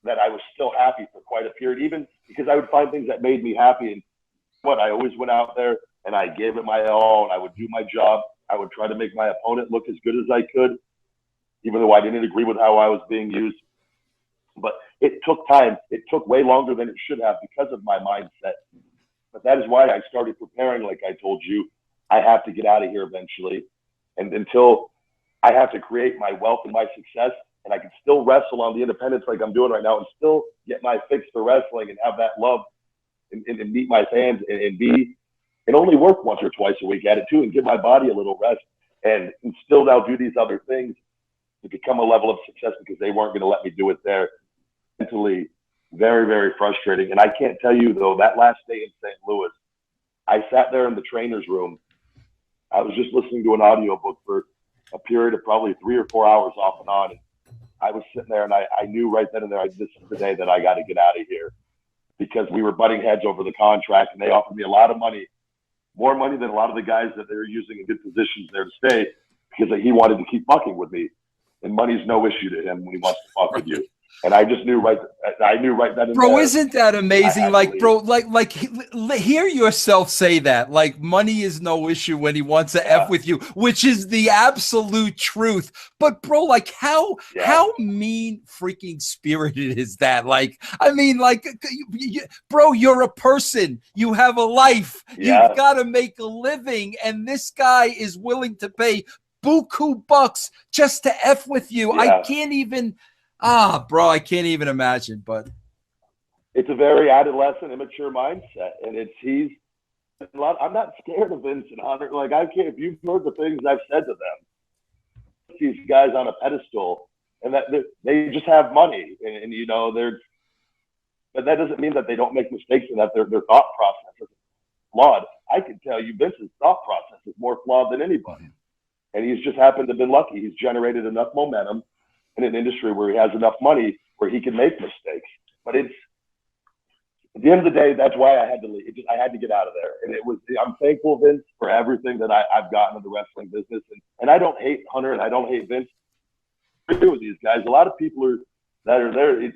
S8: was still happy for quite a period, even because I would find things that made me happy. And I always went out there and I gave it my all, and I would do my job. I would try to make my opponent look as good as I could, even though I didn't agree with how I was being used. But it took time. It took way longer than it should have because of my mindset. But that is why I started preparing, like I told you. I have to get out of here eventually. And until I have to create my wealth and my success, and I can still wrestle on the independents like I'm doing right now and still get my fix for wrestling and have that love and meet my fans and only work once or twice a week at it too, and give my body a little rest and still now do these other things to become a level of success because they weren't going to let me do it there. Mentally, very, very frustrating. And I can't tell you, though, that last day in St. Louis, I sat there in the trainer's room. I was just listening to an audiobook for a period of probably 3 or 4 hours off and on. And I was sitting there, and I knew right then and there, this is the day that I got to get out of here, because we were butting heads over the contract, and they offered me a lot of money, more money than a lot of the guys that they're using in good positions there to stay, because he wanted to keep fucking with me. And money's no issue to him when he wants to fuck with you. And I just knew I knew right then and
S5: Bro,
S8: there,
S5: isn't that amazing?
S8: I
S5: Like,
S8: believe.
S5: bro, like hear yourself say that. Like, money is no issue when he wants to F with you, which is the absolute truth. But bro, like how mean freaking spirited is that? Like, I mean, like, bro, you're a person. You have a life.
S8: Yeah.
S5: You've got to make a living, and this guy is willing to pay buku bucks just to F with you.
S8: Yeah.
S5: I can't even. Bro, I can't even imagine, but
S8: it's a very adolescent, immature mindset, and I'm not scared of Vince and Hunter. Like, I can't. If you've heard the things I've said to them, these guys on a pedestal, and that they just have money, and you know but that doesn't mean that they don't make mistakes and that their thought process is flawed. I can tell you, Vince's thought process is more flawed than anybody, and he's just happened to have been lucky. He's generated enough momentum in an industry where he has enough money where he can make mistakes. But it's at the end of the day, that's why I had to leave. I had to get out of there. And I'm thankful, Vince, for everything that I've gotten in the wrestling business. And I don't hate Hunter and I don't hate Vince. I agree with these guys. A lot of people that are there,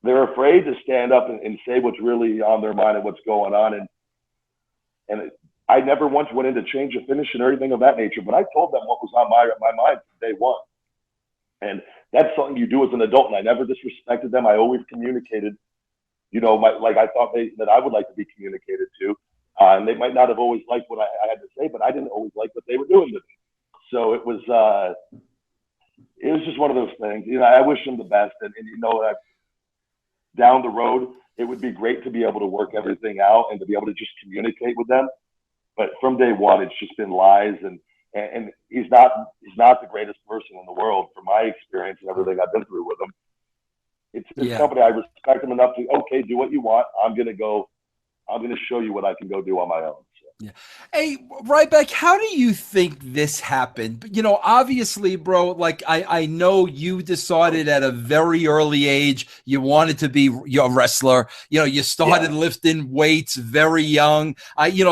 S8: they're afraid to stand up and say what's really on their mind and what's going on. And I never once went in to change a finish or anything of that nature, but I told them what was on my mind from day one. And that's something you do as an adult, and I never disrespected them. I always communicated, you know, like I thought that I would like to be communicated to. And they might not have always liked what I had to say, but I didn't always like what they were doing to me. So it was just one of those things. You know, I wish them the best. And you know, down the road, it would be great to be able to work everything out and to be able to just communicate with them. But from day one, it's just been lies, and he's not the greatest person in the world from my experience and everything I've been through with him. It's a company I respect him enough to, okay, do what you want. I'm gonna show you what I can go do on my own.
S5: Yeah. Hey, Ryback, how do you think this happened? You know, obviously, bro, like I know you decided at a very early age you wanted to be a wrestler. You know, you started lifting weights very young.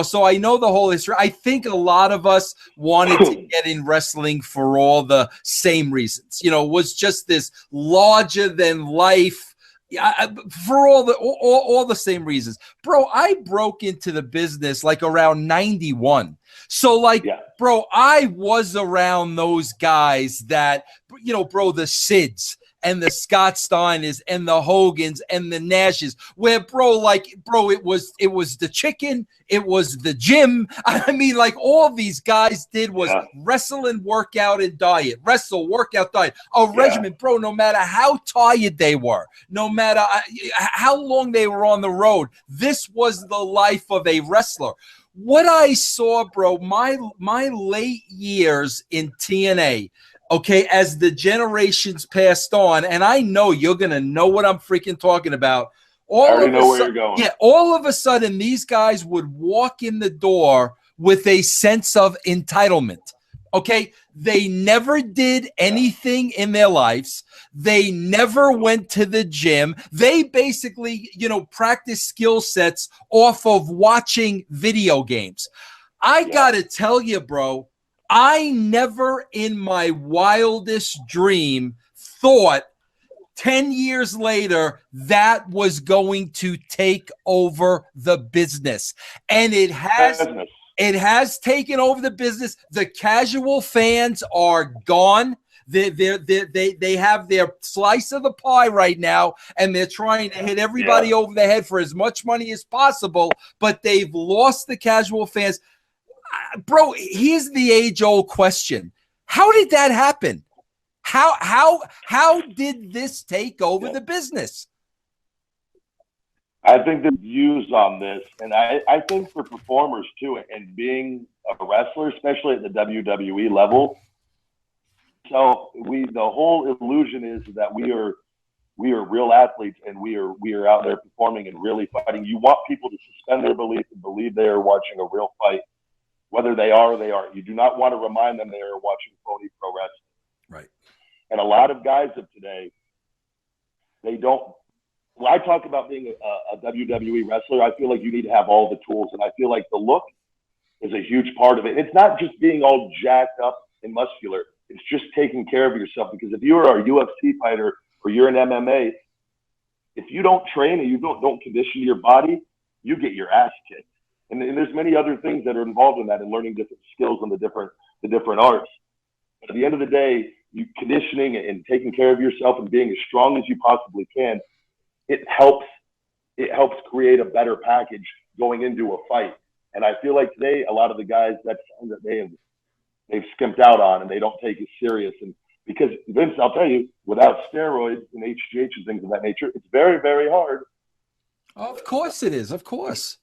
S5: So I know the whole history. I think a lot of us wanted to get in wrestling for all the same reasons. You know, it was just this larger than life. Yeah, for all the same reasons, bro. I broke into the business like around 91. So bro, I was around those guys that, you know, bro, the Sids and the Scott Steiners and the Hogans and the Nashes, where it was the chicken, it was the gym. I mean, like all these guys did was wrestle and work out and diet, wrestle, work out, diet, a regimen, bro, no matter how tired they were, no matter how long they were on the road, this was the life of a wrestler. What I saw, bro, my late years in TNA, okay, as the generations passed on, and I know you're going to know what I'm freaking talking about.
S8: I already know where you're going.
S5: Yeah, all of a sudden, these guys would walk in the door with a sense of entitlement, okay? They never did anything in their lives. They never went to the gym. They basically, you know, practiced skill sets off of watching video games. I got to tell you, bro, I never in my wildest dream thought 10 years later that was going to take over the business. And it has taken over the business. The casual fans are gone. They have their slice of the pie right now, and they're trying to hit everybody over the head for as much money as possible, but they've lost the casual fans. Bro, here's the age-old question. How did that happen? How did this take over the business?
S8: I think the views on this, and I think for performers too, and being a wrestler, especially at the WWE level, so the whole illusion is that we are real athletes, and we are out there performing and really fighting. You want people to suspend their belief and believe they are watching a real fight, whether they are or they aren't. You do not want to remind them they are watching phony pro wrestling. Right. And a lot of guys of today, they don't. When I talk about being a WWE wrestler, I feel like you need to have all the tools, and I feel like the look is a huge part of it. It's not just being all jacked up and muscular. It's just taking care of yourself, because if you are a UFC fighter or you're an MMA, if you don't train and you don't condition your body, you get your ass kicked. And there's many other things that are involved in that, and learning different skills and the different arts. But at the end of the day, you conditioning and taking care of yourself and being as strong as you possibly can, it helps create a better package going into a fight. And I feel like today, a lot of the guys, that's something that they've skimped out on, and they don't take it serious. And because, Vince, I'll tell you, without steroids and HGH and things of that nature, it's very, very hard.
S5: Of course it is. Of course.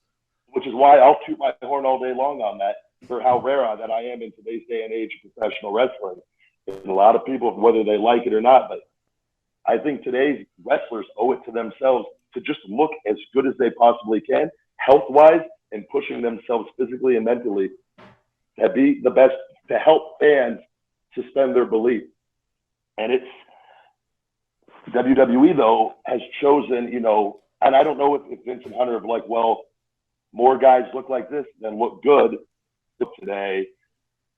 S8: Which is why I'll toot my horn all day long on that, for how rare that I am in today's day and age of professional wrestling. And a lot of people, whether they like it or not, but I think today's wrestlers owe it to themselves to just look as good as they possibly can, health-wise, and pushing themselves physically and mentally to be the best, to help fans suspend their belief. And it's WWE, though, has chosen, you know, and I don't know if Vince and Hunter have like, well, more guys look like this than look good today,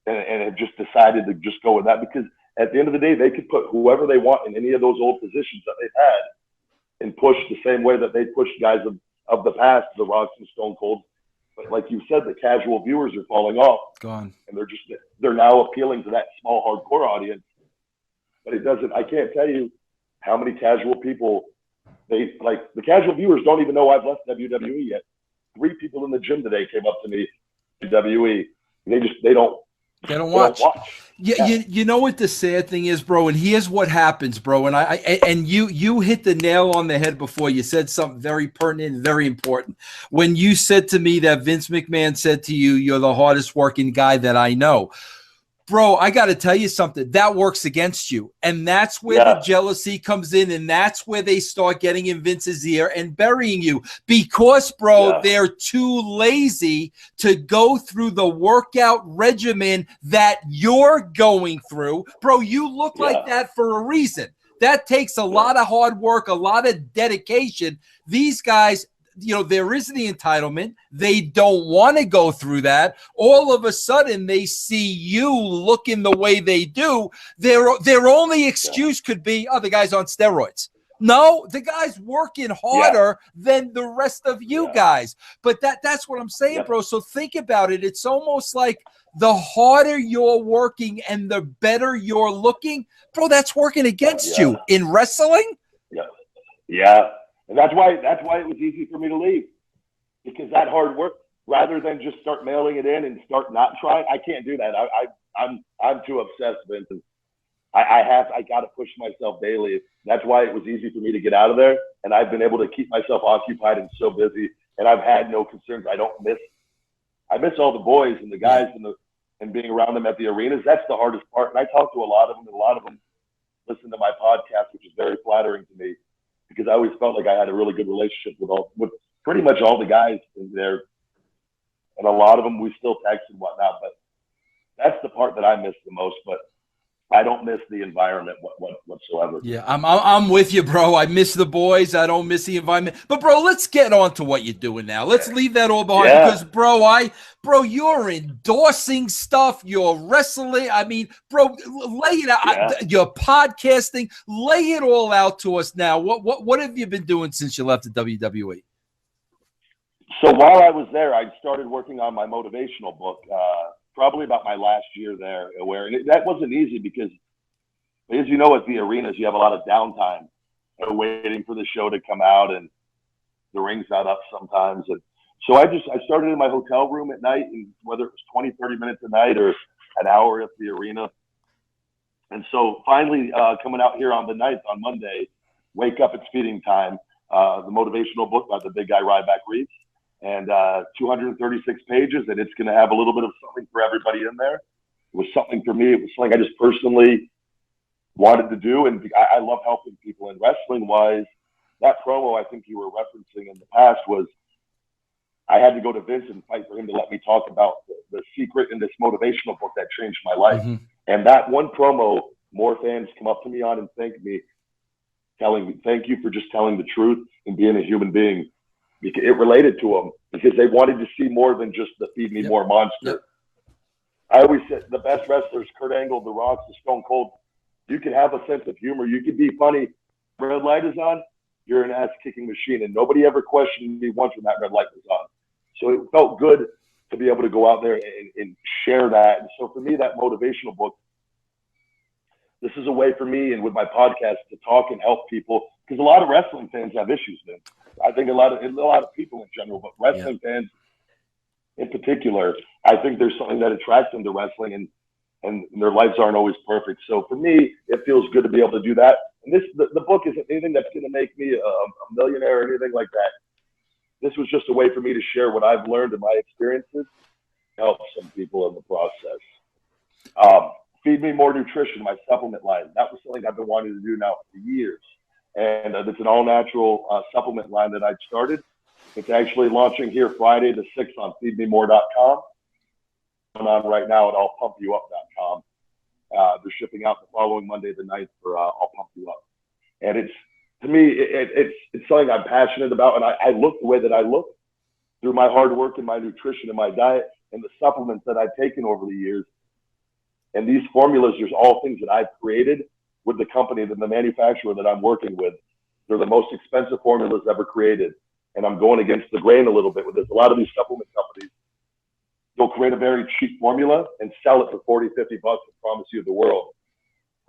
S8: and have just decided to just go with that, because at the end of the day, they could put whoever they want in any of those old positions that they've had and push the same way that they pushed guys of the past, the Rocks and Stone Colds. But like you said, the casual viewers are falling off.
S5: Gone.
S8: And they're now appealing to that small hardcore audience. But I can't tell you how many casual people, the casual viewers don't even know I've left WWE yet. 3 people in the gym today came up to me, WWE. They don't watch.
S5: Yeah. You know what the sad thing is, bro, and here's what happens, bro. And you hit the nail on the head before. You said something very pertinent, very important. When you said to me that Vince McMahon said to you, "You're the hardest working guy that I know." Bro, I got to tell you something. That works against you. And that's where the jealousy comes in. And that's where they start getting in Vince's ear and burying you. Because, bro, they're too lazy to go through the workout regimen that you're going through. Bro, you look like that for a reason. That takes a lot of hard work, a lot of dedication. These guys, you know, there is the entitlement. They don't want to go through that. All of a sudden, they see you looking the way they do. Their only excuse could be, oh, the guy's on steroids. No, the guy's working harder than the rest of you guys. But that's what I'm saying, bro. So think about it. It's almost like the harder you're working and the better you're looking, bro, that's working against you in wrestling.
S8: Yeah. And that's why it was easy for me to leave, because that hard work, rather than just start mailing it in and start not trying, I can't do that. I'm too obsessed, Vince. I got to push myself daily. That's why it was easy for me to get out of there, and I've been able to keep myself occupied and so busy, and I've had no concerns. I miss all the boys and the guys and being around them at the arenas. That's the hardest part. And I talk to a lot of them, and a lot of them listen to my podcast, which is very flattering to me, because I always felt like I had a really good relationship with pretty much all the guys in there. And a lot of them we still text and whatnot, but that's the part that I miss the most. But I don't miss the environment whatsoever.
S5: Yeah, I'm with you, bro. I miss the boys. I don't miss the environment. But, bro, let's get on to what you're doing now. Let's leave that all behind because, bro, you're endorsing stuff. You're wrestling. I mean, bro, lay it out. You're podcasting. Lay it all out to us now. What have you been doing since you left the WWE?
S8: So while I was there, I started working on my motivational book. Probably about my last year there, that wasn't easy because, as you know, at the arenas, you have a lot of downtime, waiting for the show to come out, and the ring's not up sometimes. And so I started in my hotel room at night, and whether it was 20, 30 minutes a night or an hour at the arena. And so finally, coming out here on the 9th, on Monday, Wake Up, It's Feeding Time, the motivational book by the big guy Ryback reads. And 236 pages, and it's going to have a little bit of something for everybody in there. It was something for me. It was something I just personally wanted to do, and I love helping people. And wrestling-wise, that promo I think you were referencing in the past was I had to go to Vince and fight for him to let me talk about the secret in this motivational book that changed my life. Mm-hmm. And that one promo, more fans come up to me on and thank me, telling me, thank you for just telling the truth and being a human being. Because it related to them because they wanted to see more than just the feed me more monster. I always said the best wrestlers, Kurt Angle, The Rock, the Stone Cold, you can have a sense of humor. You can be funny. Red light is on, you're an ass-kicking machine. And nobody ever questioned me once when that red light was on. So it felt good to be able to go out there and share that. And so for me, that motivational book, this is a way for me and with my podcast to talk and help people, because a lot of wrestling fans have issues, man. I think a lot of people in general, but wrestling fans in particular, I think there's something that attracts them to wrestling, and their lives aren't always perfect. So for me, it feels good to be able to do that. And the book isn't anything that's going to make me a millionaire or anything like that. This was just a way for me to share what I've learned and my experiences, help some people in the process. Feed Me More Nutrition, my supplement line. That was something I've been wanting to do now for years. And it's an all-natural supplement line that I started. It's actually launching here Friday the 6th on feedmemore.com. Going on right now at allpumpyouup.com. They're shipping out the following Monday the 9th for I'll Pump You Up. And it's, to me, it's something I'm passionate about. And I look the way that I look through my hard work and my nutrition and my diet and the supplements that I've taken over the years. And these formulas, there's all things that I've created with the company, the manufacturer that I'm working with. They're the most expensive formulas ever created. And I'm going against the grain a little bit with this. A lot of these supplement companies, they'll create a very cheap formula and sell it for 40, 50 bucks and promise you the world.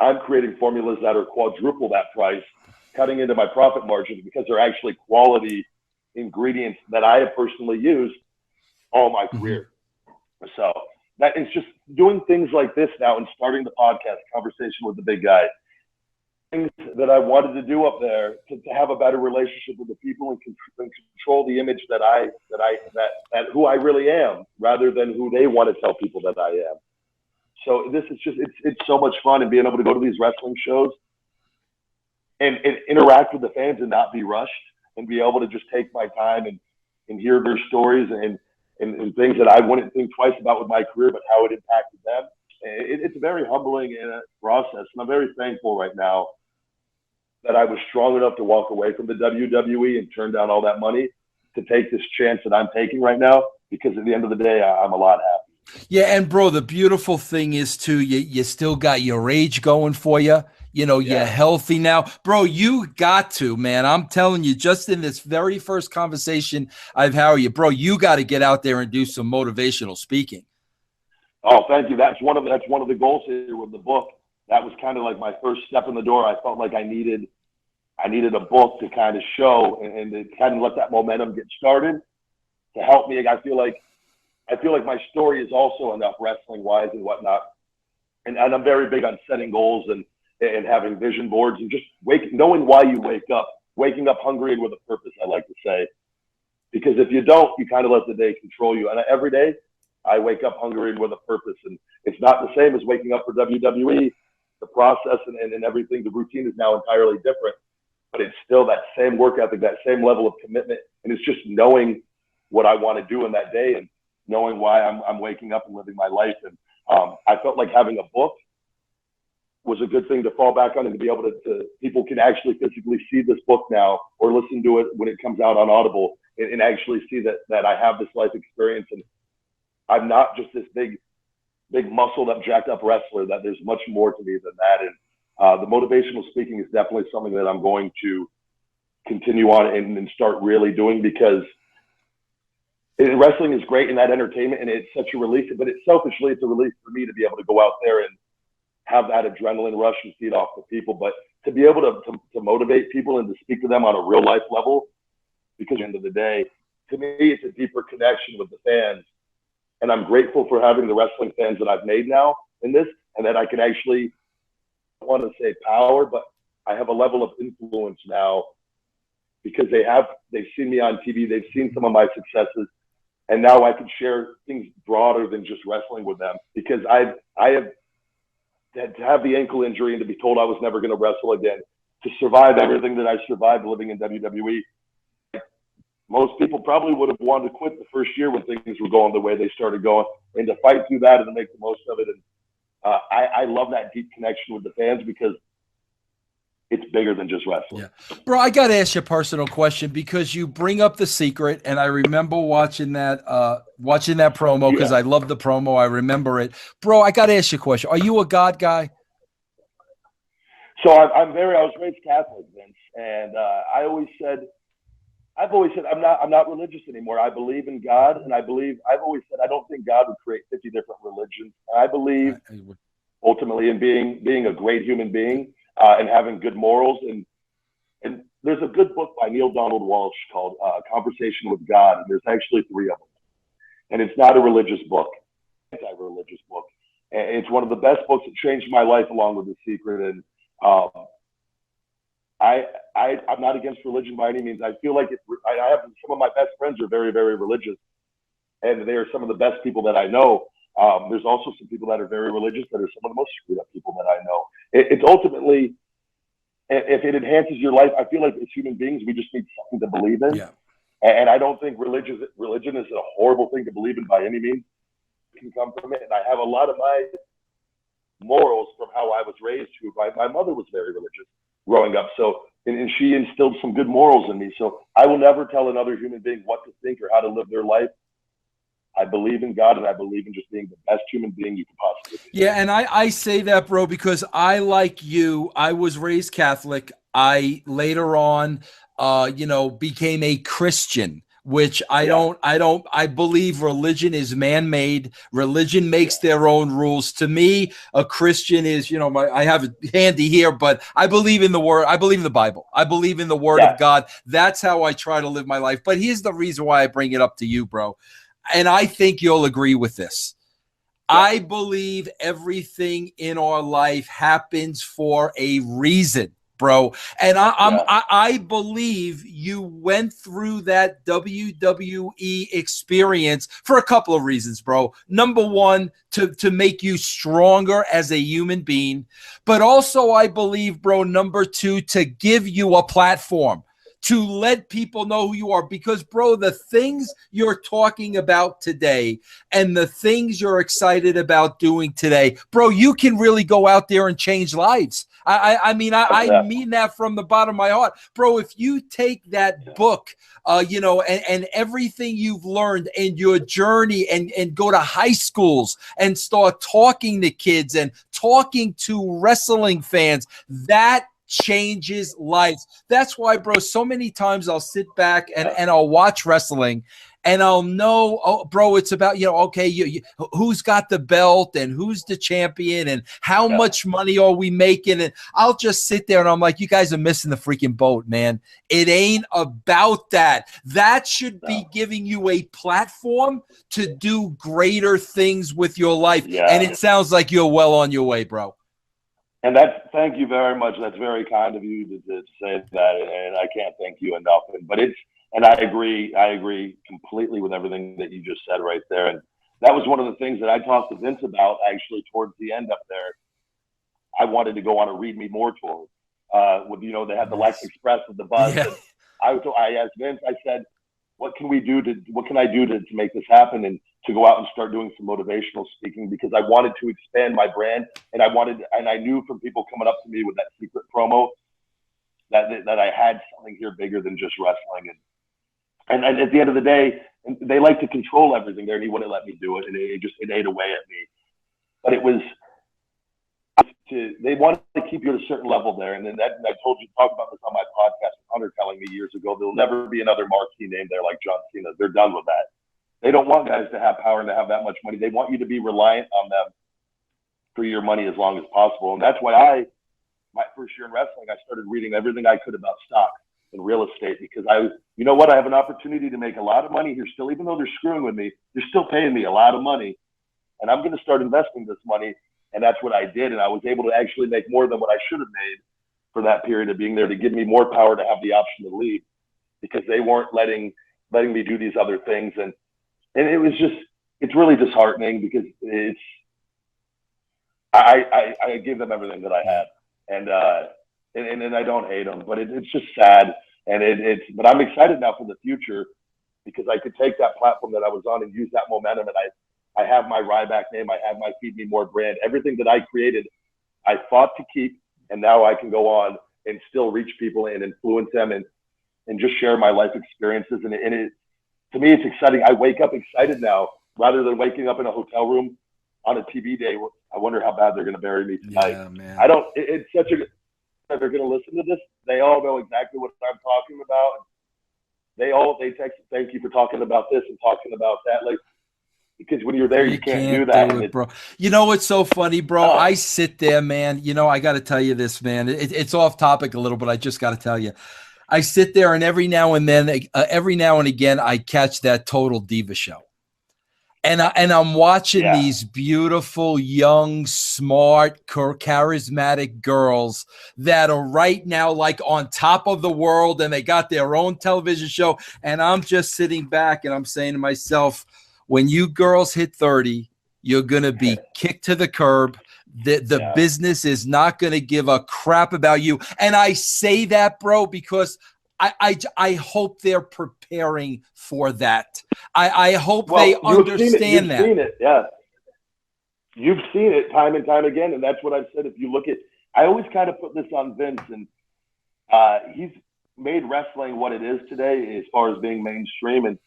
S8: I'm creating formulas that are quadruple that price, cutting into my profit margins because they're actually quality ingredients that I have personally used all my career. So that is just doing things like this now and starting the podcast, Conversation with the Big Guy. Things that I wanted to do up there to have a better relationship with the people and control the image that who I really am, rather than who they want to tell people that I am. So this is just it's so much fun, and being able to go to these wrestling shows and interact with the fans and not be rushed, and be able to just take my time and hear their stories and things that I wouldn't think twice about with my career, but how it impacted them. It's a very humbling process, and I'm very thankful right now that I was strong enough to walk away from the WWE and turn down all that money to take this chance that I'm taking right now, because at the end of the day, I'm a lot happy.
S5: Yeah, and bro, the beautiful thing is too, you still got your age going for you. You know, you're healthy now. Bro, you got to, man. I'm telling you, just in this very first conversation I've had with you, bro, you got to get out there and do some motivational speaking.
S8: Oh, thank you. That's one of the goals here with the book. That was kind of like my first step in the door. I felt like I needed a book to kind of show and to kind of let that momentum get started to help me. I feel like my story is also enough wrestling wise and whatnot. And I'm very big on setting goals and having vision boards and just knowing why you waking up hungry and with a purpose, I like to say. Because if you don't, you kind of let the day control you. And every day I wake up hungry and with a purpose. And it's not the same as waking up for WWE. The process and everything, the routine is now entirely different. But it's still that same work ethic, that same level of commitment. And it's just knowing what I want to do in that day and knowing why I'm waking up and living my life. And I felt like having a book was a good thing to fall back on, and to be able to people can actually physically see this book now or listen to it when it comes out on Audible and actually see that I have this life experience. And I'm not just this big muscled up, jacked up wrestler, that there's much more to me than that. And the motivational speaking is definitely something that I'm going to continue on and start really doing, because wrestling is great in that entertainment and it's such a release, but it's selfishly, it's a release for me to be able to go out there and have that adrenaline rush and feed off the people, but to be able to motivate people and to speak to them on a real life level, because at the end of the day, to me, it's a deeper connection with the fans. And I'm grateful for having the wrestling fans that I've made now in this, and that I can actually, I don't want to say power, but I have a level of influence now, because they've seen me on TV, they've seen some of my successes, and now I can share things broader than just wrestling with them, because I have to have the ankle injury and to be told I was never going to wrestle again, to survive everything that I survived living in WWE. Most people probably would have wanted to quit the first year when things were going the way they started going, and to fight through that and to make the most of it. And I love that deep connection with the fans, because it's bigger than just wrestling.
S5: Yeah. Bro, I got to ask you a personal question because you bring up The Secret, and I remember watching that promo because I love the promo. I remember it. Bro, I got to ask you a question. Are you a God guy?
S8: So I was raised Catholic, Vince, and I've always said I'm not religious anymore. I believe in God, and I've always said I don't think God would create 50 different religions. I believe ultimately in being a great human being and having good morals. And there's a good book by Neil Donald Walsh called Conversation with God, and there's actually 3 of them. And it's not a religious book. It's a religious book. And it's one of the best books that changed my life along with The Secret. And I'm not against religion by any means. I feel like I have some of my best friends are very, very religious, and they are some of the best people that I know. There's also some people that are very religious that are some of the most screwed up people that I know. It's ultimately, if it enhances your life, I feel like as human beings, we just need something to believe in. Yeah. And I don't think religion is a horrible thing to believe in by any means. It can come from it. And I have a lot of my morals from how I was raised. My mother was very religious growing up. So, and she instilled some good morals in me. So I will never tell another human being what to think or how to live their life. I believe in God, and I believe in just being the best human being you can possibly be.
S5: Yeah, and I say that, bro, because I, like you, I was raised Catholic. I later on, became a Christian, which I believe religion is man-made. Religion makes their own rules. To me, a Christian is, I have it handy here, but I believe in the word. I believe in the Bible. I believe in the word of God. That's how I try to live my life. But here's the reason why I bring it up to you, bro. And I think you'll agree with this. I believe everything in our life happens for a reason, bro. And I believe you went through that WWE experience for a couple of reasons, bro. Number one, to make you stronger as a human being. But also, I believe, bro, number two, to give you a platform, to let people know who you are. Because, bro, the things you're talking about today and the things you're excited about doing today, bro, you can really go out there and change lives. I mean that from the bottom of my heart. Bro, if you take that book, and everything you've learned and your journey and go to high schools and start talking to kids and talking to wrestling fans, that changes lives. That's why, bro, so many times I'll sit back and I'll watch wrestling and I'll know, oh, bro, it's about, who's got the belt and who's the champion and how much money are we making? And I'll just sit there and I'm like, you guys are missing the freaking boat, man. It ain't about that. That should be giving you a platform to do greater things with your life. Yeah. And it sounds like you're well on your way, bro.
S8: And thank you very much. That's very kind of you to say that, and I can't thank you enough. And I agree completely with everything that you just said right there. And that was one of the things that I talked to Vince about actually towards the end up there. I wanted to go on a Read Me More tour. They had the Lex Express with the bus. Yeah. And I asked Vince, I said, what can I do to make this happen and to go out and start doing some motivational speaking, because I wanted to expand my brand and I knew from people coming up to me with that secret promo that I had something here bigger than just wrestling. And at the end of the day, they like to control everything there, and he wouldn't let me do it, and it ate away at me. But it was they wanted to keep you at a certain level there, and then I talked about this on my podcast. Hunter telling me years ago, there'll never be another marquee name there like John Cena. They're done with that. They don't want guys to have power and to have that much money. They want you to be reliant on them for your money as long as possible. And that's why my first year in wrestling, I started reading everything I could about stock and real estate, because I have an opportunity to make a lot of money here still, even though they're screwing with me, they're still paying me a lot of money, and I'm going to start investing this money. And that's what I did. And I was able to actually make more than what I should have made for that period of being there, to give me more power to have the option to leave, because they weren't letting me do these other things. And it's really disheartening, because I gave them everything that I had. And I don't hate them, but it's just sad. But I'm excited now for the future, because I could take that platform that I was on and use that momentum. And I have my Ryback name. I have my Feed Me More brand. Everything that I created, I fought to keep, and now I can go on and still reach people and influence them and just share my life experiences. And it, to me, it's exciting. I wake up excited now rather than waking up in a hotel room on a TV day. I wonder how bad they're going to bury me tonight.
S5: Yeah, man.
S8: I don't, it's such a, they're going to listen to this. They all know exactly what I'm talking about. They text, thank you for talking about this and talking about that. Like, because when you're there, you can't do that.
S5: Do it, bro. You know what's so funny, bro? I sit there, man. You know, I got to tell you this, man. It's off topic a little, but I just got to tell you. I sit there, and every now and again, I catch that Total Diva show. And I'm watching these beautiful, young, smart, charismatic girls that are right now like on top of the world, and they got their own television show. And I'm just sitting back and I'm saying to myself, when you girls hit 30, you're going to be kicked to the curb. The business is not going to give a crap about you. And I say that, bro, because I hope they're preparing for that. I hope they understand that.
S8: You've seen it, yeah. You've seen it time and time again, and that's what I've said. If you look at, I always kind of put this on Vince, and he's made wrestling what it is today as far as being mainstream.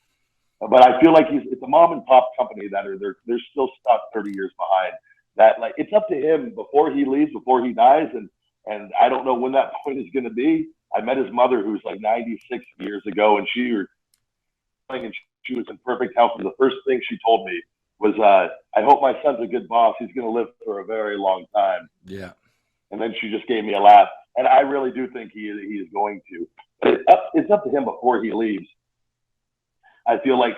S8: But I feel like it's a mom and pop company that they're still stuck 30 years behind. That, like, it's up to him before he leaves, before he dies, and I don't know when that point is going to be. I met his mother, who's like 96 years ago, and she was in perfect health. And the first thing she told me was, I hope my son's a good boss. He's going to live for a very long time.
S5: Yeah.
S8: And then she just gave me a laugh. And I really do think he is going to. But it's up to him before he leaves. I feel like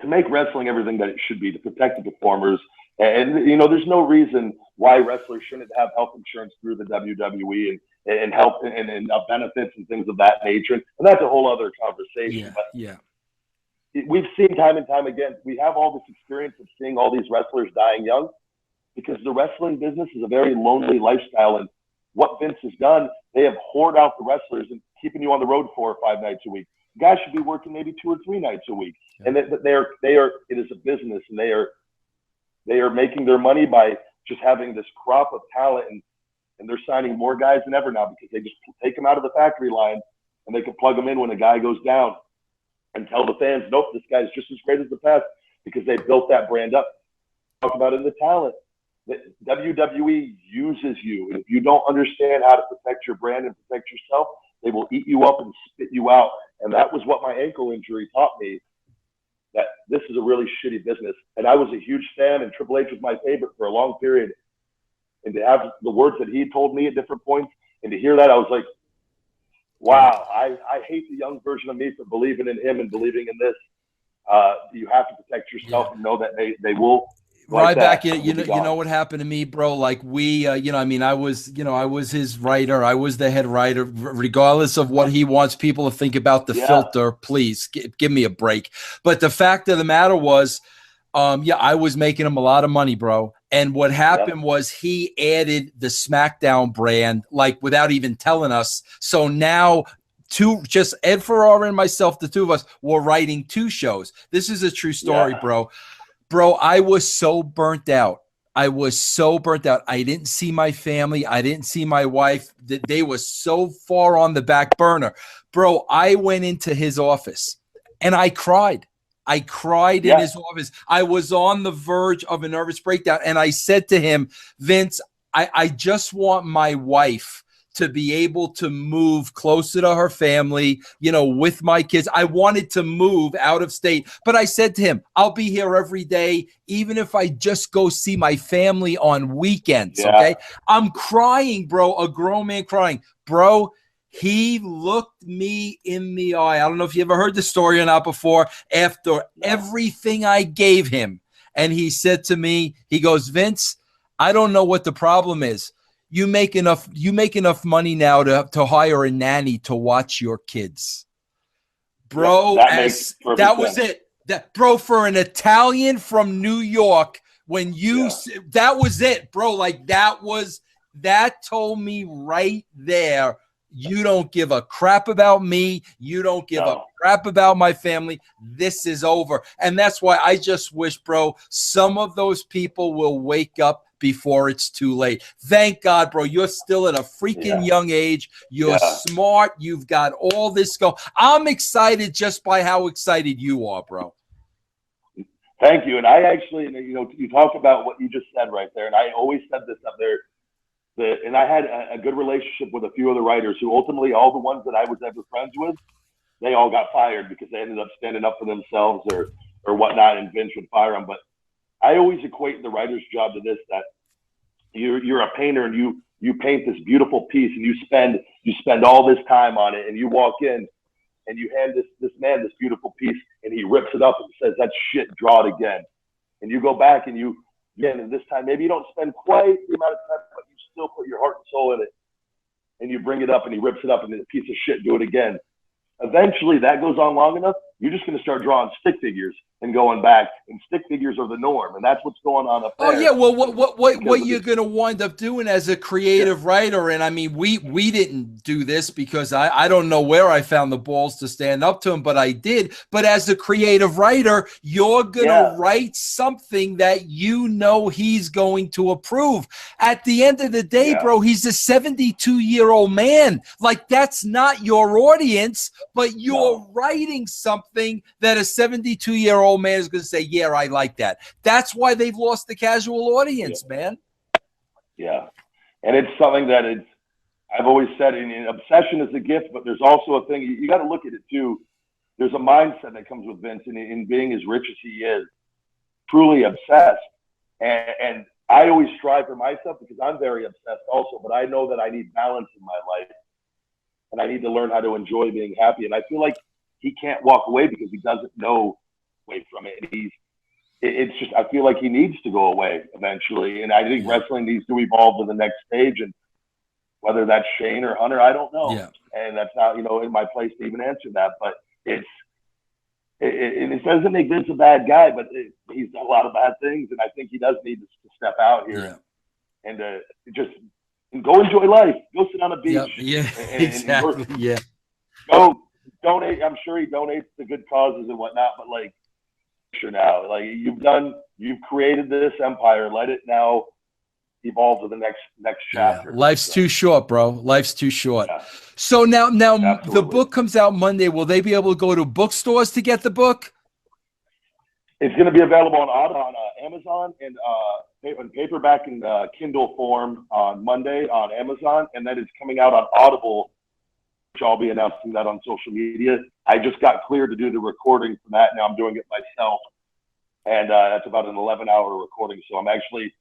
S8: to make wrestling everything that it should be, to protect the performers. And, you know, there's no reason why wrestlers shouldn't have health insurance through the WWE and health and benefits and things of that nature. And that's a whole other conversation. We've seen time and time again, we have all this experience of seeing all these wrestlers dying young because the wrestling business is a very lonely lifestyle. And what Vince has done, they have hoarded out the wrestlers and keeping you on the road 4 or 5 nights a week. Guys should be working maybe 2 or 3 nights a week. Yeah. And it is a business, and they are making their money by just having this crop of talent, and they're signing more guys than ever now because they just take them out of the factory line and they can plug them in when a guy goes down and tell the fans, nope, this guy's just as great as the past because they built that brand up. Talk about it in the talent. The WWE uses you. And if you don't understand how to protect your brand and protect yourself, they will eat you up and spit you out. And that was what my ankle injury taught me, that this is a really shitty business. And I was a huge fan, and Triple H was my favorite for a long period. And to have the words that he told me at different points, and to hear that, I was like, wow, I hate the young version of me for believing in him and believing in this. You have to protect yourself and know that they will.
S5: Ryback, you know what happened to me, bro? Like I was his writer. I was the head writer. Regardless of what he wants people to think about the filter, please give me a break. But the fact of the matter was, I was making him a lot of money, bro. And what happened was he added the SmackDown brand, like without even telling us. So now just Ed Ferrara and myself, the two of us, were writing 2 shows. This is a true story, bro. Bro, I was so burnt out. I didn't see my family. I didn't see my wife. They were so far on the back burner. Bro, I went into his office and I cried. In his office. I was on the verge of a nervous breakdown. And I said to him, Vince, I just want my wife to be able to move closer to her family, with my kids. I wanted to move out of state, but I said to him, I'll be here every day, even if I just go see my family on weekends. Okay. I'm crying, bro, a grown man crying, bro. He looked me in the eye. I don't know if you ever heard the story or not before, after everything I gave him. And he said to me, he goes, Vince, I don't know what the problem is. You make enough money now to hire a nanny to watch your kids. Bro, that was it. Bro, for an Italian from New York, that was it, bro. Like that told me right there, you don't give a crap about me. You don't give a crap about my family. This is over. And that's why I just wish, bro, some of those people will wake up before it's too late. Thank God, bro. You're still at a freaking young age. You're smart. You've got all this going. I'm excited just by how excited you are, bro.
S8: Thank you. And I actually, you talked about what you just said right there, and I always said this up there. And I had a good relationship with a few of the writers who ultimately, all the ones that I was ever friends with, they all got fired because they ended up standing up for themselves or whatnot, and Vince would fire them. But I always equate the writer's job to this, that you're a painter and you paint this beautiful piece and you spend all this time on it, and you walk in and you hand this man this beautiful piece and he rips it up and says, "That's shit, draw it again." And you go back and and this time maybe you don't spend quite the amount of time, but you still put your heart and soul in it, and you bring it up and he rips it up and it's a piece of shit, do it again. Eventually that goes on long enough, you're just going to start drawing stick figures and going back, and stick figures are the norm, and that's what's going on up there.
S5: Oh yeah, well, what you're going to wind up doing as a creative writer, and I mean, we didn't do this because I don't know where I found the balls to stand up to him, but I did. But as a creative writer, you're going to write something that you know he's going to approve. At the end of the day, bro, he's a 72-year-old man. Like, that's not your audience, but you're writing something that a 72-year-old man is going to say, yeah, I like that. That's why they've lost the casual audience, man.
S8: Yeah. And it's something that I've always said, obsession is a gift, but there's also a thing, you got to look at it too. There's a mindset that comes with Vince, and in being as rich as he is, truly obsessed. And I always strive for myself because I'm very obsessed also, but I know that I need balance in my life, and I need to learn how to enjoy being happy. And I feel like he can't walk away because he doesn't know away from it. It's just, I feel like he needs to go away eventually. And I think wrestling needs to evolve to the next stage. And whether that's Shane or Hunter, I don't know. Yeah. And that's not, in my place to even answer that. But it doesn't make Vince a bad guy, but he's done a lot of bad things. And I think he does need to step out here and just go enjoy life. Go sit on a beach.
S5: Exactly.
S8: Go donate. I'm sure he donates to good causes and whatnot, but sure now, you've created this empire. Let it now evolve to the next chapter.
S5: Life's too short, bro. Life's too short. So now the book comes out Monday. Will they be able to go to bookstores to get the book?
S8: It's going to be available on Amazon and in paperback and Kindle form on Monday on Amazon, and then it's coming out on Audible, which I'll be announcing that on social media. I just got cleared to do the recording for that. Now I'm doing it myself, and that's about an 11-hour recording. So I'm actually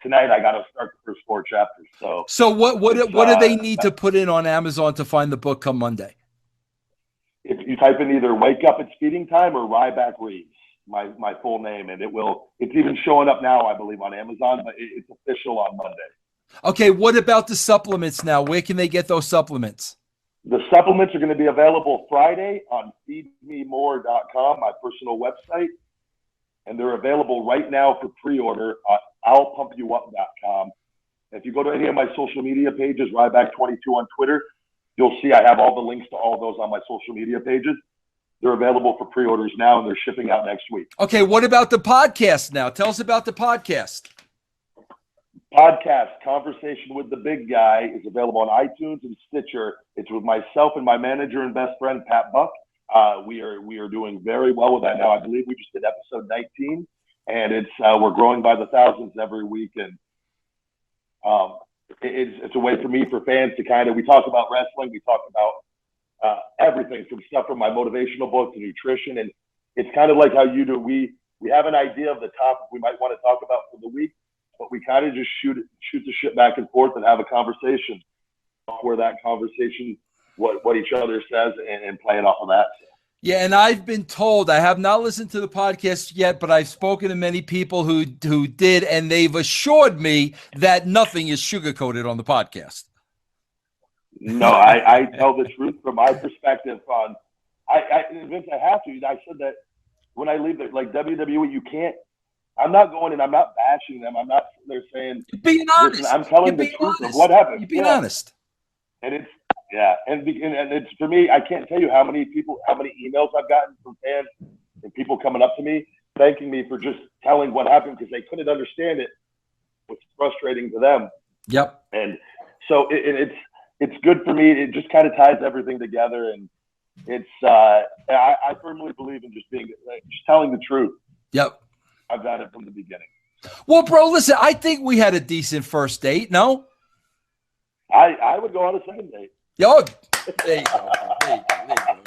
S8: tonight. I got to start the first 4 chapters. So
S5: what do they need to put in on Amazon to find the book come Monday?
S8: If you type in either "Wake Up It's Feeding Time" or Ryback Reads, my full name, and it's even showing up now, I believe, on Amazon, but it's official on Monday.
S5: Okay, what about the supplements now? Where can they get those supplements?
S8: The supplements are going to be available Friday on feedmemore.com, my personal website, and they're available right now for pre-order at I'llPumpYouUp.com. If you go to any of my social media pages, Ryback22 on Twitter, you'll see I have all the links to all those on my social media pages. They're available for pre-orders now, and they're shipping out next week.
S5: Okay, what about the podcast now? Tell us about the podcast.
S8: Podcast, Conversation with the Big Guy, is available on iTunes and Stitcher. It's with myself and my manager and best friend, Pat Buck. We are doing very well with that now. I believe we just did episode 19, and we're growing by the thousands every week. And it's a way for me, for fans to we talk about wrestling. We talk about everything from stuff from my motivational book to nutrition. And it's kind of like how you do. We have an idea of the topic we might want to talk about for the week, but we kind of just shoot the shit back and forth and have a conversation where that conversation, what each other says, and play it off of that.
S5: Yeah, and I've been told, I have not listened to the podcast yet, but I've spoken to many people who did, and they've assured me that nothing is sugar-coated on the podcast.
S8: No, I tell the truth from my perspective on, Vince, I have to. I said that when I leave, like WWE, you can't, I'm not going and I'm not bashing them. I'm not sitting there saying,
S5: you're being honest.
S8: Listen, I'm telling the truth of what happened.
S5: You're being honest.
S8: And it's, and it's, for me, I can't tell you how many emails I've gotten from fans and people coming up to me, thanking me for just telling what happened because they couldn't understand it. which is frustrating to them.
S5: Yep.
S8: And so it's good for me. It just kind of ties everything together, and it's I firmly believe in just telling the truth.
S5: Yep.
S8: I've got it from the beginning.
S5: Well, bro, listen, I think we had a decent first date. No,
S8: I would go on a second date.
S5: Yo, there you go. There you go.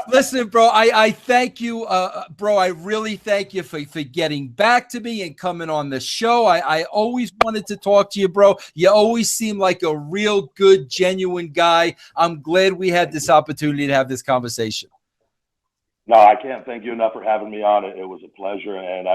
S5: Listen, bro, I thank you, bro. I really thank you for getting back to me and coming on the show. I always wanted to talk to you, bro. You always seem like a real good, genuine guy. I'm glad we had this opportunity to have this conversation.
S8: No, I can't thank you enough for having me on. It was a pleasure, and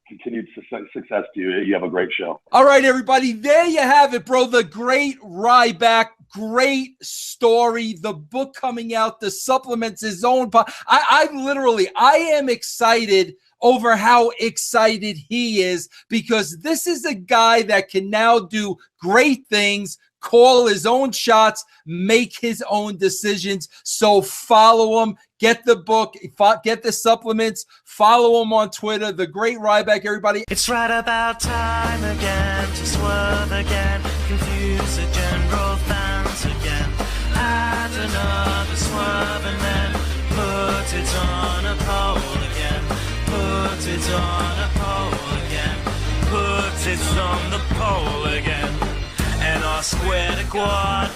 S8: continued success to you. You have a great show.
S5: All right, everybody. There you have it, bro. The great Ryback. Great story. The book coming out, the supplements, his own. I am excited over how excited he is, because this is a guy that can now do great things, call his own shots, make his own decisions. So follow him, get the book, get the supplements, follow him on Twitter. The great Ryback, everybody.
S2: It's right about time again to swerve again, confuse the general fans again. Add another swerve and then put it on a poll again. Put it on a poll again. Put it on the poll again. And our square to quad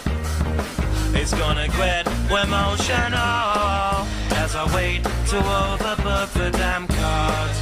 S2: is gonna get emotional as I wait to overbook the damn cards.